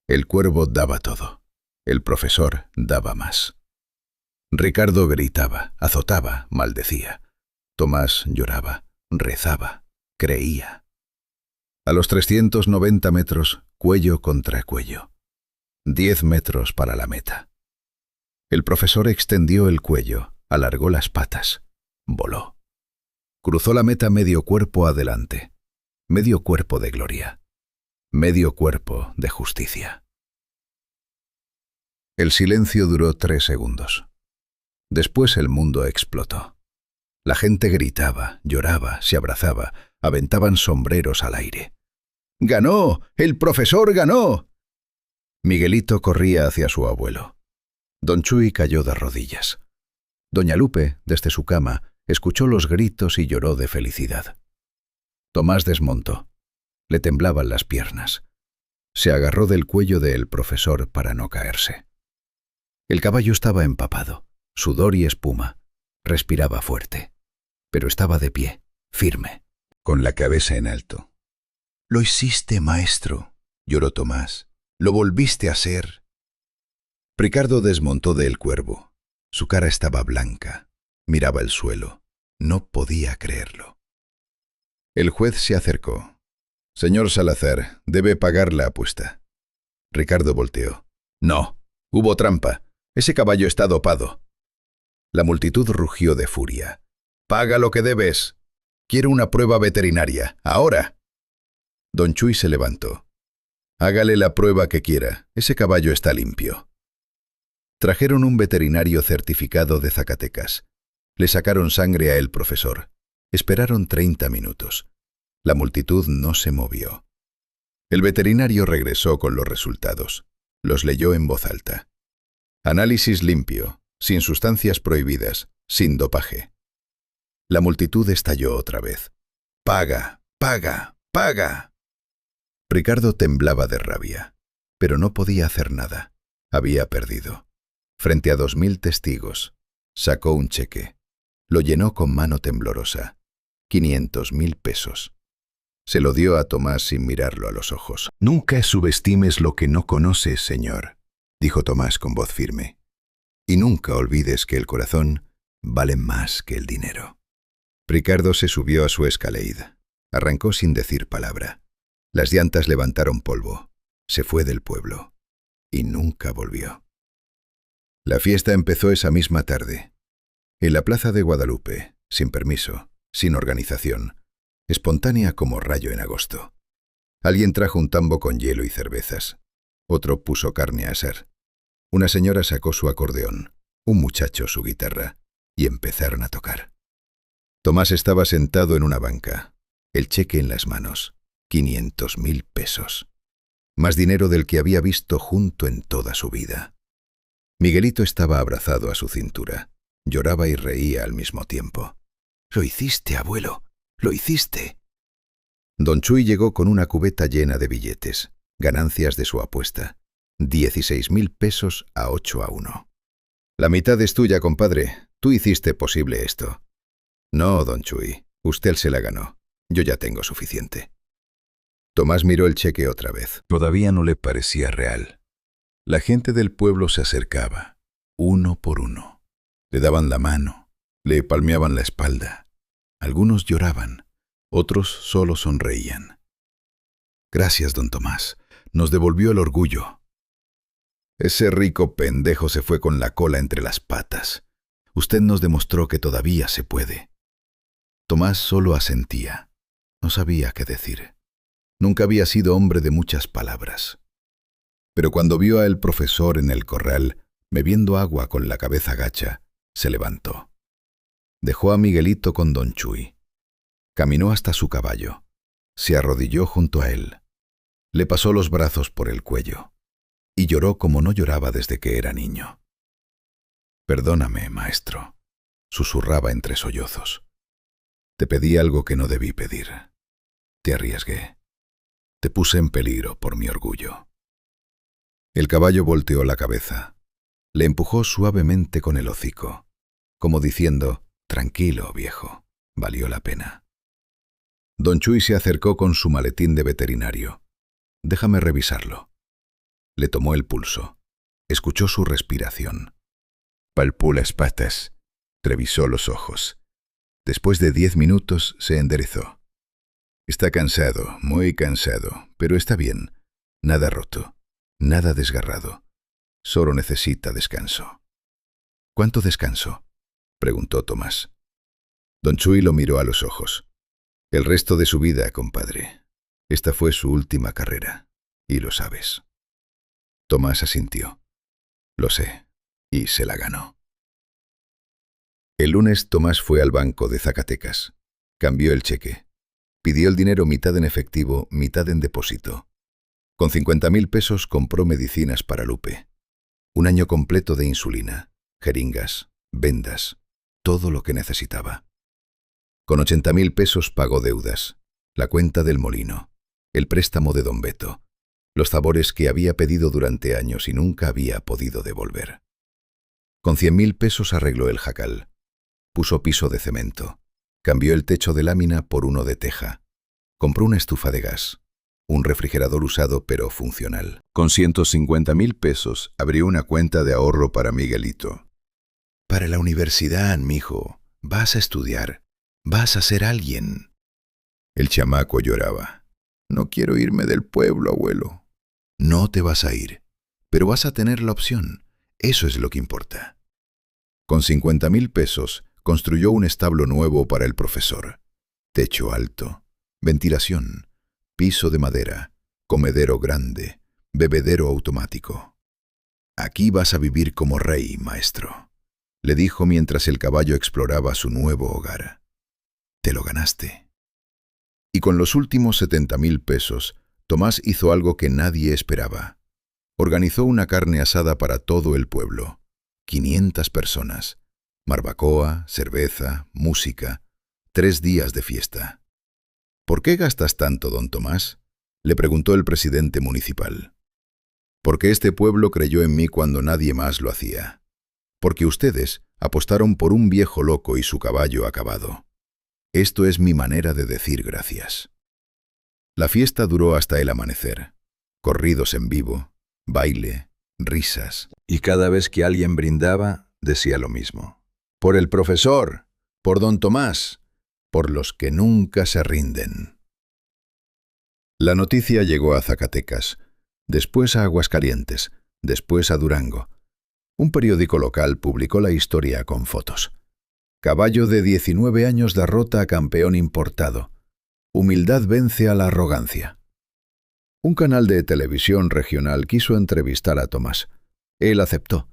El cuervo daba todo. El profesor daba más. Ricardo gritaba, azotaba, maldecía. Tomás lloraba, rezaba, creía. A los 390 metros, cuello contra cuello. 10 metros para la meta. El profesor extendió el cuello, alargó las patas, voló. Cruzó la meta medio cuerpo adelante. Medio cuerpo de gloria. Medio cuerpo de justicia. El silencio duró 3 segundos. Después el mundo explotó. La gente gritaba, lloraba, se abrazaba, aventaban sombreros al aire. «¡Ganó! ¡El profesor ganó!». Miguelito corría hacia su abuelo. Don Chuy cayó de rodillas. Doña Lupe, desde su cama, escuchó los gritos y lloró de felicidad. Tomás desmontó. Le temblaban las piernas. Se agarró del cuello del profesor para no caerse. El caballo estaba empapado, sudor y espuma. Respiraba fuerte, pero estaba de pie, firme, con la cabeza en alto. «Lo hiciste, maestro», lloró Tomás. «Lo volviste a hacer». Ricardo desmontó del cuervo. Su cara estaba blanca. Miraba el suelo. No podía creerlo. El juez se acercó. «Señor Salazar, debe pagar la apuesta». Ricardo volteó. «No, hubo trampa. Ese caballo está dopado». La multitud rugió de furia. «¡Paga lo que debes! Quiero una prueba veterinaria, ahora». Don Chuy se levantó. «Hágale la prueba que quiera. Ese caballo está limpio». Trajeron un veterinario certificado de Zacatecas. Le sacaron sangre a el profesor. Esperaron 30 minutos. La multitud no se movió. El veterinario regresó con los resultados. Los leyó en voz alta. «Análisis limpio, sin sustancias prohibidas, sin dopaje». La multitud estalló otra vez. «¡Paga! ¡Paga! ¡Paga!». Ricardo temblaba de rabia, pero no podía hacer nada. Había perdido. Frente a 2000 testigos, sacó un cheque. Lo llenó con mano temblorosa. 500.000 pesos. Se lo dio a Tomás sin mirarlo a los ojos. «Nunca subestimes lo que no conoces, señor», dijo Tomás con voz firme. «Y nunca olvides que el corazón vale más que el dinero». Ricardo se subió a su Escalade. Arrancó sin decir palabra. Las llantas levantaron polvo. Se fue del pueblo. Y nunca volvió. La fiesta empezó esa misma tarde. En la plaza de Guadalupe, sin permiso, sin organización, espontánea como rayo en agosto. Alguien trajo un tambo con hielo y cervezas. Otro puso carne a asar. Una señora sacó su acordeón, un muchacho su guitarra. y empezaron a tocar. Tomás estaba sentado en una banca, el cheque en las manos, 500.000 pesos. Más dinero del que había visto junto en toda su vida. Miguelito estaba abrazado a su cintura. Lloraba y reía al mismo tiempo. «Lo hiciste, abuelo, lo hiciste». Don Chuy llegó con una cubeta llena de billetes, ganancias de su apuesta. 16.000 pesos a 8-1. «La mitad es tuya, compadre. Tú hiciste posible esto». «No, don Chuy, usted se la ganó. Yo ya tengo suficiente». Tomás miró el cheque otra vez. Todavía no le parecía real. La gente del pueblo se acercaba, uno por uno. Le daban la mano, le palmeaban la espalda. Algunos lloraban, otros solo sonreían. «Gracias, don Tomás. Nos devolvió el orgullo». «Ese rico pendejo se fue con la cola entre las patas. Usted nos demostró que todavía se puede». Tomás solo asentía. No sabía qué decir. Nunca había sido hombre de muchas palabras. Pero cuando vio al profesor en el corral, bebiendo agua con la cabeza gacha, se levantó. Dejó a Miguelito con don Chuy. Caminó hasta su caballo. Se arrodilló junto a él. Le pasó los brazos por el cuello. Y lloró como no lloraba desde que era niño. «Perdóname, maestro», susurraba entre sollozos. «Te pedí algo que no debí pedir. Te arriesgué. Te puse en peligro por mi orgullo». El caballo volteó la cabeza. Le empujó suavemente con el hocico, como diciendo: «Tranquilo, viejo, valió la pena». Don Chuy se acercó con su maletín de veterinario. «Déjame revisarlo». Le tomó el pulso. Escuchó su respiración. Palpó las patas. Revisó los ojos. Después de 10 minutos se enderezó. «Está cansado, muy cansado, pero está bien. Nada roto, nada desgarrado. Solo necesita descanso». «¿Cuánto descanso?», preguntó Tomás. Don Chuy lo miró a los ojos. «El resto de su vida, compadre. Esta fue su última carrera, y lo sabes». Tomás asintió. «Lo sé, y se la ganó». El lunes Tomás fue al banco de Zacatecas. Cambió el cheque. Pidió el dinero mitad en efectivo, mitad en depósito. Con 50.000 pesos compró medicinas para Lupe. Un año completo de insulina, jeringas, vendas, todo lo que necesitaba. Con 80.000 pesos pagó deudas, la cuenta del molino, el préstamo de don Beto, los favores que había pedido durante años y nunca había podido devolver. Con 100.000 pesos arregló el jacal. Puso piso de cemento. Cambió el techo de lámina por uno de teja. Compró una estufa de gas. Un refrigerador usado pero funcional. Con 150.000 pesos abrió una cuenta de ahorro para Miguelito. «Para la universidad, mijo. Vas a estudiar. Vas a ser alguien». El chamaco lloraba. «No quiero irme del pueblo, abuelo». «No te vas a ir, pero vas a tener la opción. Eso es lo que importa». Con 50.000 pesos construyó un establo nuevo para el profesor. Techo alto, ventilación, piso de madera, comedero grande, bebedero automático. «Aquí vas a vivir como rey, maestro», le dijo mientras el caballo exploraba su nuevo hogar. «Te lo ganaste». Y con los últimos 70.000 pesos, Tomás hizo algo que nadie esperaba. Organizó una carne asada para todo el pueblo. 500 personas. Barbacoa, cerveza, música. 3 días de fiesta. «¿Por qué gastas tanto, don Tomás?», le preguntó el presidente municipal. «Porque este pueblo creyó en mí cuando nadie más lo hacía. Porque ustedes apostaron por un viejo loco y su caballo acabado. Esto es mi manera de decir gracias». La fiesta duró hasta el amanecer. Corridos en vivo, baile, risas. Y cada vez que alguien brindaba, decía lo mismo. «Por el profesor, por don Tomás, por los que nunca se rinden». La noticia llegó a Zacatecas, después a Aguascalientes, después a Durango. Un periódico local publicó la historia con fotos. Caballo de 19 años derrota a campeón importado. Humildad vence a la arrogancia. Un canal de televisión regional quiso entrevistar a Tomás. Él aceptó,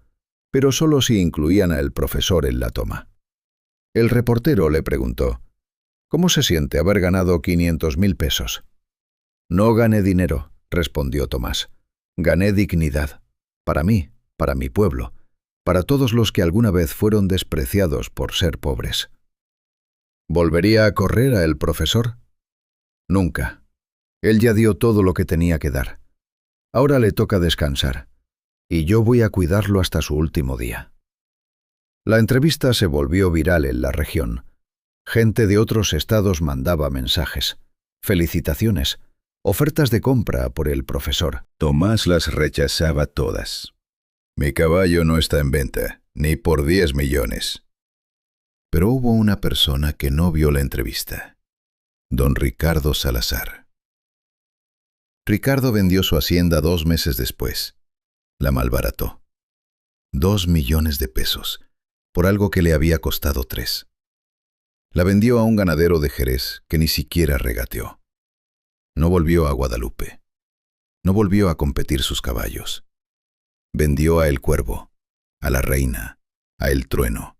pero solo si incluían al profesor en la toma. El reportero le preguntó: «¿Cómo se siente haber ganado 500.000 pesos?» «No gané dinero», respondió Tomás. «Gané dignidad. Para mí, para mi pueblo, para todos los que alguna vez fueron despreciados por ser pobres». ¿Volvería a correr a el profesor? Nunca. Él ya dio todo lo que tenía que dar. Ahora le toca descansar, y yo voy a cuidarlo hasta su último día. La entrevista se volvió viral en la región. Gente de otros estados mandaba mensajes, felicitaciones, ofertas de compra por el profesor. Tomás las rechazaba todas. «Mi caballo no está en venta, ni por 10 millones. Pero hubo una persona que no vio la entrevista. Don Ricardo Salazar. Ricardo vendió su hacienda 2 meses después. La malbarató. 2 millones de pesos, por algo que le había costado 3. La vendió a un ganadero de Jerez que ni siquiera regateó. No volvió a Guadalupe. No volvió a competir sus caballos. Vendió a El Cuervo, a la Reina, a El Trueno.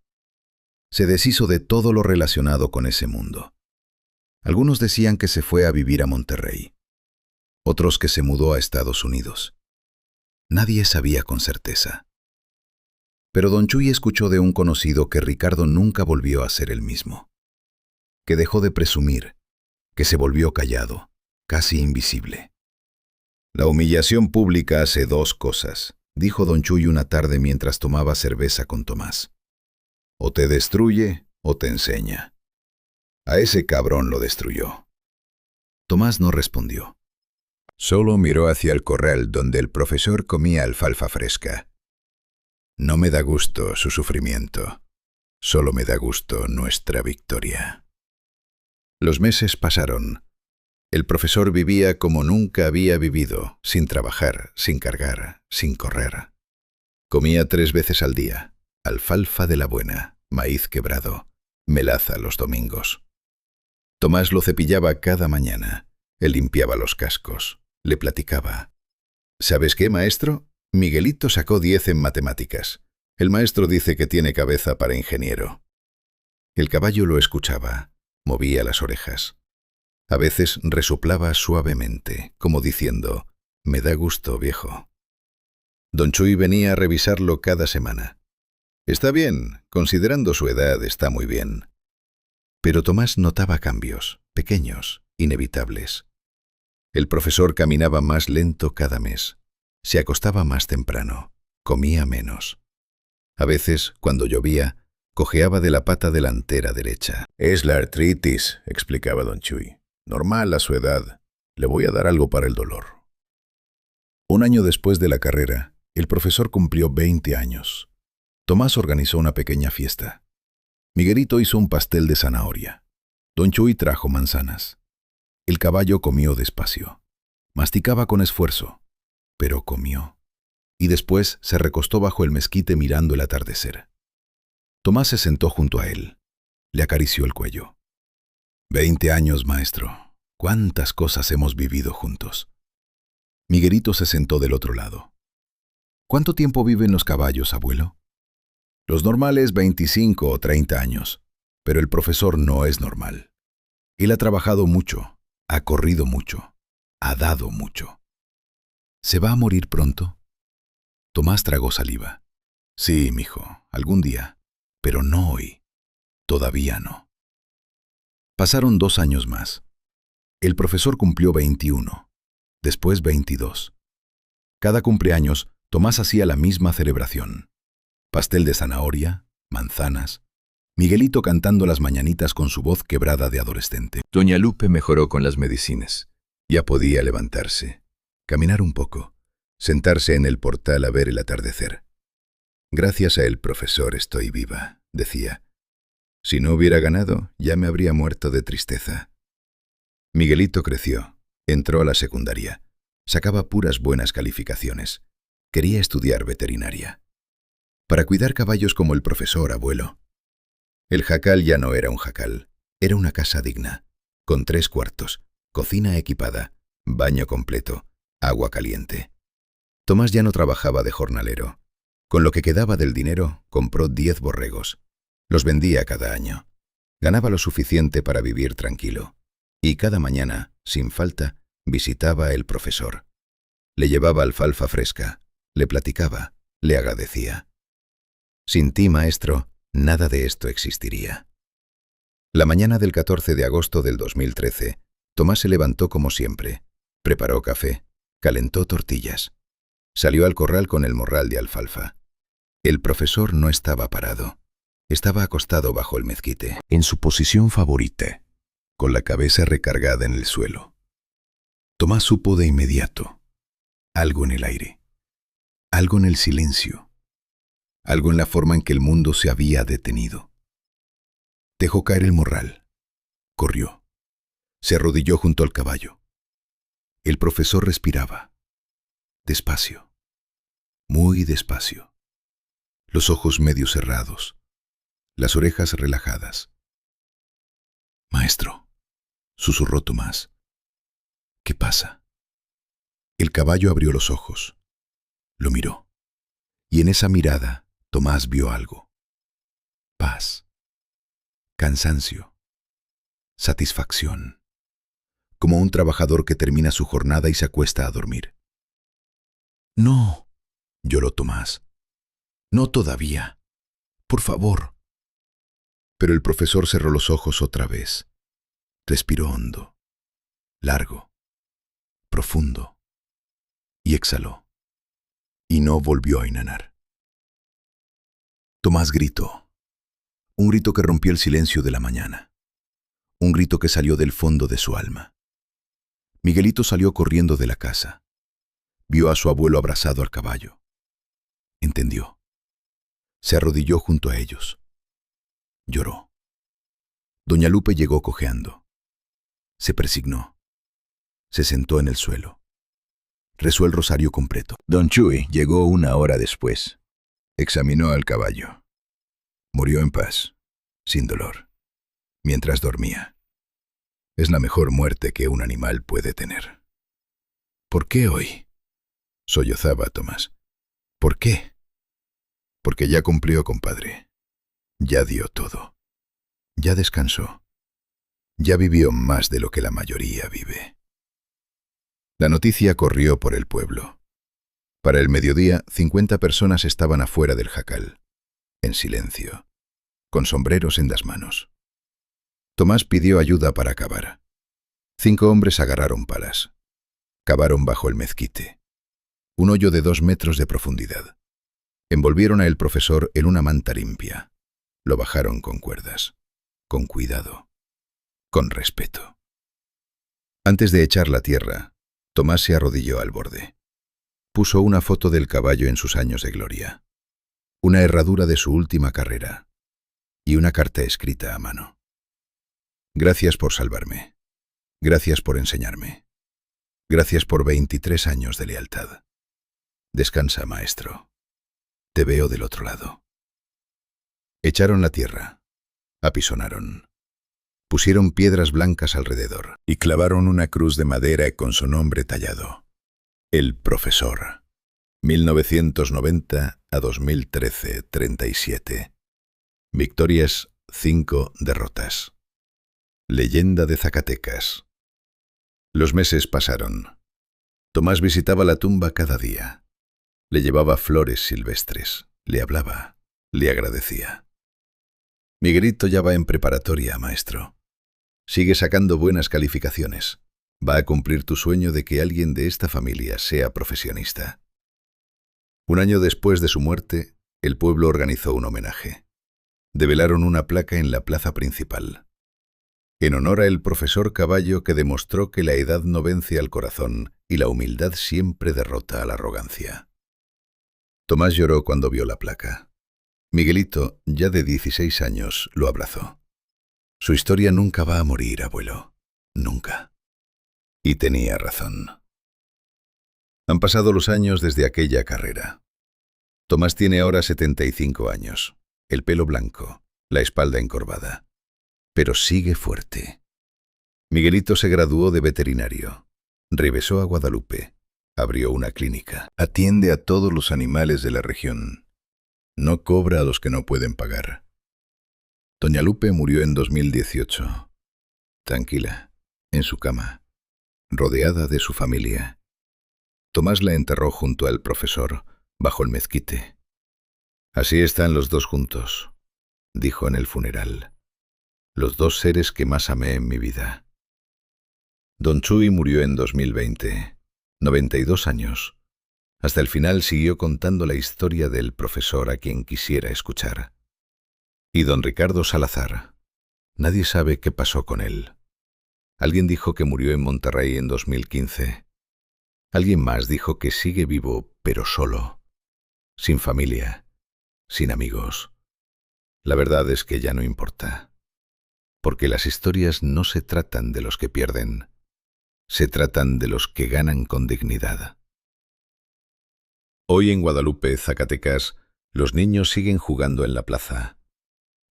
Se deshizo de todo lo relacionado con ese mundo. Algunos decían que se fue a vivir a Monterrey. Otros que se mudó a Estados Unidos. Nadie sabía con certeza. Pero don Chuy escuchó de un conocido que Ricardo nunca volvió a ser el mismo. Que dejó de presumir, que se volvió callado, casi invisible. «La humillación pública hace 2 cosas», dijo don Chuy una tarde mientras tomaba cerveza con Tomás. «O te destruye o te enseña. A ese cabrón lo destruyó». Tomás no respondió. Solo miró hacia el corral donde el profesor comía alfalfa fresca. «No me da gusto su sufrimiento, solo me da gusto nuestra victoria». Los meses pasaron. El profesor vivía como nunca había vivido, sin trabajar, sin cargar, sin correr. Comía 3 veces al día, alfalfa de la buena, maíz quebrado, melaza los domingos. Tomás lo cepillaba cada mañana, él limpiaba los cascos, le platicaba. «¿Sabes qué, maestro? Miguelito sacó 10 en matemáticas. El maestro dice que tiene cabeza para ingeniero». El caballo lo escuchaba, movía las orejas. A veces resoplaba suavemente, como diciendo: «Me da gusto, viejo». Don Chuy venía a revisarlo cada semana. «Está bien, considerando su edad está muy bien». Pero Tomás notaba cambios, pequeños, inevitables. El profesor caminaba más lento cada mes, se acostaba más temprano, comía menos. A veces, cuando llovía, cojeaba de la pata delantera derecha. «Es la artritis», explicaba don Chuy. «Normal a su edad. Le voy a dar algo para el dolor». Un año después de la carrera, el profesor cumplió 20 años. Tomás organizó una pequeña fiesta. Miguelito hizo un pastel de zanahoria. Don Chuy trajo manzanas. El caballo comió despacio. Masticaba con esfuerzo, pero comió. Y después se recostó bajo el mezquite mirando el atardecer. Tomás se sentó junto a él. Le acarició el cuello. «20 años, maestro. ¿Cuántas cosas hemos vivido juntos?» Miguelito se sentó del otro lado. «¿Cuánto tiempo viven los caballos, abuelo?» «Los normales 25 o 30 años, pero el profesor no es normal. Él ha trabajado mucho, ha corrido mucho, ha dado mucho». «¿Se va a morir pronto?» Tomás tragó saliva. «Sí, mijo, algún día, pero no hoy. Todavía no». Pasaron 2 años más. El profesor cumplió 21, después 22. Cada cumpleaños, Tomás hacía la misma celebración. Pastel de zanahoria, manzanas, Miguelito cantando las mañanitas con su voz quebrada de adolescente. Doña Lupe mejoró con las medicinas. Ya podía levantarse, caminar un poco, sentarse en el portal a ver el atardecer. «Gracias a el profesor estoy viva», decía. «Si no hubiera ganado, ya me habría muerto de tristeza». Miguelito creció, entró a la secundaria, sacaba puras buenas calificaciones. Quería estudiar veterinaria. «Para cuidar caballos como el profesor, abuelo». El jacal ya no era un jacal, era una casa digna, con 3 cuartos, cocina equipada, baño completo, agua caliente. Tomás ya no trabajaba de jornalero. Con lo que quedaba del dinero, compró 10 borregos. Los vendía cada año. Ganaba lo suficiente para vivir tranquilo, y cada mañana, sin falta, visitaba al profesor. Le llevaba alfalfa fresca, le platicaba, le agradecía. Sin ti, maestro, nada de esto existiría. La mañana del 14 de agosto del 2013, Tomás se levantó como siempre, preparó café, calentó tortillas. Salió al corral con el morral de alfalfa. El profesor no estaba parado. Estaba acostado bajo el mezquite, En su posición favorita, con la cabeza recargada en el suelo. Tomás supo de inmediato. Algo en el aire. Algo en el silencio. Algo en la forma en que el mundo se había detenido. Dejó caer el morral. Corrió. Se arrodilló junto al caballo. El profesor respiraba. Despacio. Muy despacio. Los ojos medio cerrados. Las orejas relajadas. «Maestro», susurró Tomás. «¿Qué pasa?» El caballo abrió los ojos. Lo miró. Y en esa mirada, Tomás vio algo. Paz. Cansancio. Satisfacción. Como un trabajador que termina su jornada y se acuesta a dormir. «No», lloró Tomás. «No todavía. Por favor». Pero el profesor cerró los ojos otra vez. Respiró hondo, largo, profundo, y exhaló. Y no volvió a inhalar. Tomás gritó. Un grito que rompió el silencio de la mañana. Un grito que salió del fondo de su alma. Miguelito salió corriendo de la casa. Vio a su abuelo abrazado al caballo. Entendió. Se arrodilló junto a ellos. Lloró. Doña Lupe llegó cojeando. Se persignó. Se sentó en el suelo. Rezó el rosario completo. Don Chuy llegó 1 hora después. Examinó al caballo. Murió en paz, sin dolor, mientras dormía. Es la mejor muerte que un animal puede tener. ¿Por qué hoy?, sollozaba Tomás. ¿Por qué? Porque ya cumplió, compadre. Ya dio todo. Ya descansó. Ya vivió más de lo que la mayoría vive. La noticia corrió por el pueblo. Para el mediodía, 50 personas estaban afuera del jacal, en silencio, con sombreros en las manos. Tomás pidió ayuda para cavar. 5 hombres agarraron palas. Cavaron bajo el mezquite. Un hoyo de 2 metros de profundidad. Envolvieron al profesor en una manta limpia. Lo bajaron con cuerdas, con cuidado, con respeto. Antes de echar la tierra, Tomás se arrodilló al borde. Puso una foto del caballo en sus años de gloria, una herradura de su última carrera y una carta escrita a mano. Gracias por salvarme. Gracias por enseñarme. Gracias por 23 años de lealtad. Descansa, maestro. Te veo del otro lado. Echaron la tierra, apisonaron, pusieron piedras blancas alrededor y clavaron una cruz de madera con su nombre tallado. El profesor. 1990 a 2013, 37. Victorias, 5 derrotas. Leyenda de Zacatecas. Los meses pasaron. Tomás visitaba la tumba cada día. Le llevaba flores silvestres, le hablaba, le agradecía. Miguelito ya va en preparatoria, maestro. Sigue sacando buenas calificaciones. Va a cumplir tu sueño de que alguien de esta familia sea profesionista. 1 año después de su muerte, el pueblo organizó un homenaje. Develaron una placa en la plaza principal. En honor al profesor Caballo, que demostró que la edad no vence al corazón y la humildad siempre derrota a la arrogancia. Tomás lloró cuando vio la placa. Miguelito, ya de 16 años, lo abrazó. Su historia nunca va a morir, abuelo. Nunca. Y tenía razón. Han pasado los años desde aquella carrera. Tomás tiene ahora 75 años, el pelo blanco, la espalda encorvada. Pero sigue fuerte. Miguelito se graduó de veterinario. Regresó a Guadalupe. Abrió una clínica. Atiende a todos los animales de la región. No cobra a los que no pueden pagar. Doña Lupe murió en 2018, tranquila, en su cama, rodeada de su familia. Tomás la enterró junto al profesor, bajo el mezquite. Así están los dos juntos, dijo en el funeral. Los dos seres que más amé en mi vida. Don Chuy murió en 2020, 92 años. Hasta el final siguió contando la historia del profesor a quien quisiera escuchar. Y don Ricardo Salazar, nadie sabe qué pasó con él. Alguien dijo que murió en Monterrey en 2015. Alguien más dijo que sigue vivo, pero solo, sin familia, sin amigos. La verdad es que ya no importa, porque las historias no se tratan de los que pierden, se tratan de los que ganan con dignidad. Hoy en Guadalupe, Zacatecas, los niños siguen jugando en la plaza.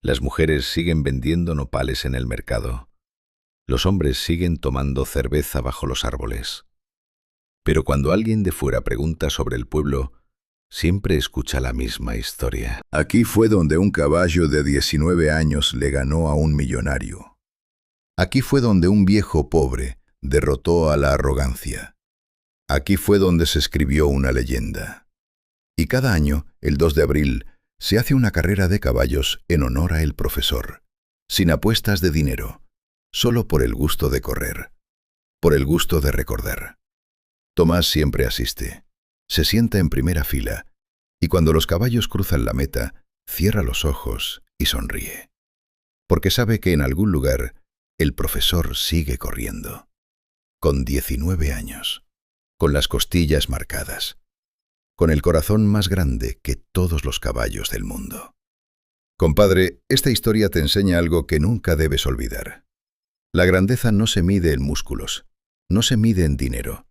Las mujeres siguen vendiendo nopales en el mercado. Los hombres siguen tomando cerveza bajo los árboles. Pero cuando alguien de fuera pregunta sobre el pueblo, siempre escucha la misma historia. Aquí fue donde un caballo de 19 años le ganó a un millonario. Aquí fue donde un viejo pobre derrotó a la arrogancia. Aquí fue donde se escribió una leyenda. Y cada año, el 2 de abril, se hace una carrera de caballos en honor a el profesor, sin apuestas de dinero, solo por el gusto de correr, por el gusto de recordar. Tomás siempre asiste, se sienta en primera fila, y cuando los caballos cruzan la meta, cierra los ojos y sonríe, porque sabe que en algún lugar el profesor sigue corriendo, con 19 años, con las costillas marcadas, con el corazón más grande que todos los caballos del mundo. Compadre, esta historia te enseña algo que nunca debes olvidar. La grandeza no se mide en músculos, no se mide en dinero,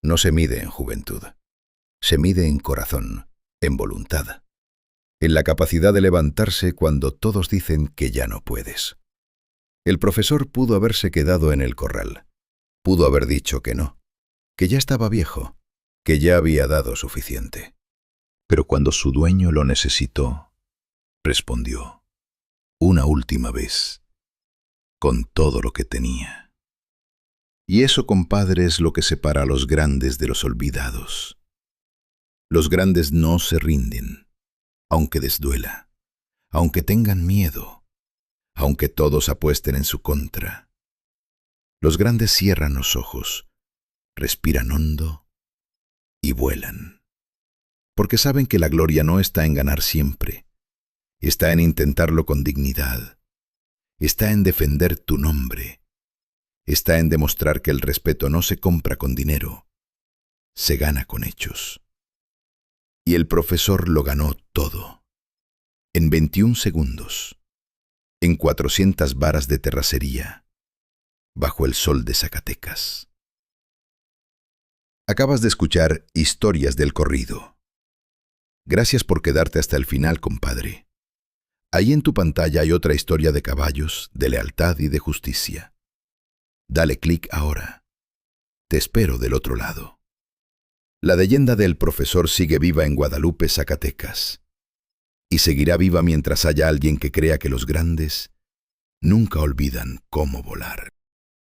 no se mide en juventud. Se mide en corazón, en voluntad, en la capacidad de levantarse cuando todos dicen que ya no puedes. El profesor pudo haberse quedado en el corral, pudo haber dicho que no, que ya estaba viejo, que ya había dado suficiente. Pero cuando su dueño lo necesitó, respondió, una última vez, con todo lo que tenía. Y eso, compadre, es lo que separa a los grandes de los olvidados. Los grandes no se rinden, aunque les duela, aunque tengan miedo, aunque todos apuesten en su contra. Los grandes cierran los ojos, respiran hondo y vuelan, porque saben que la gloria no está en ganar siempre, está en intentarlo con dignidad, está en defender tu nombre, está en demostrar que el respeto no se compra con dinero, se gana con hechos. Y el profesor lo ganó todo, en 21 segundos, en 400 varas de terracería, bajo el sol de Zacatecas. Acabas de escuchar Historias del Corrido. Gracias por quedarte hasta el final, compadre. Ahí en tu pantalla hay otra historia de caballos, de lealtad y de justicia. Dale clic ahora. Te espero del otro lado. La leyenda del profesor sigue viva en Guadalupe, Zacatecas. Y seguirá viva mientras haya alguien que crea que los grandes nunca olvidan cómo volar.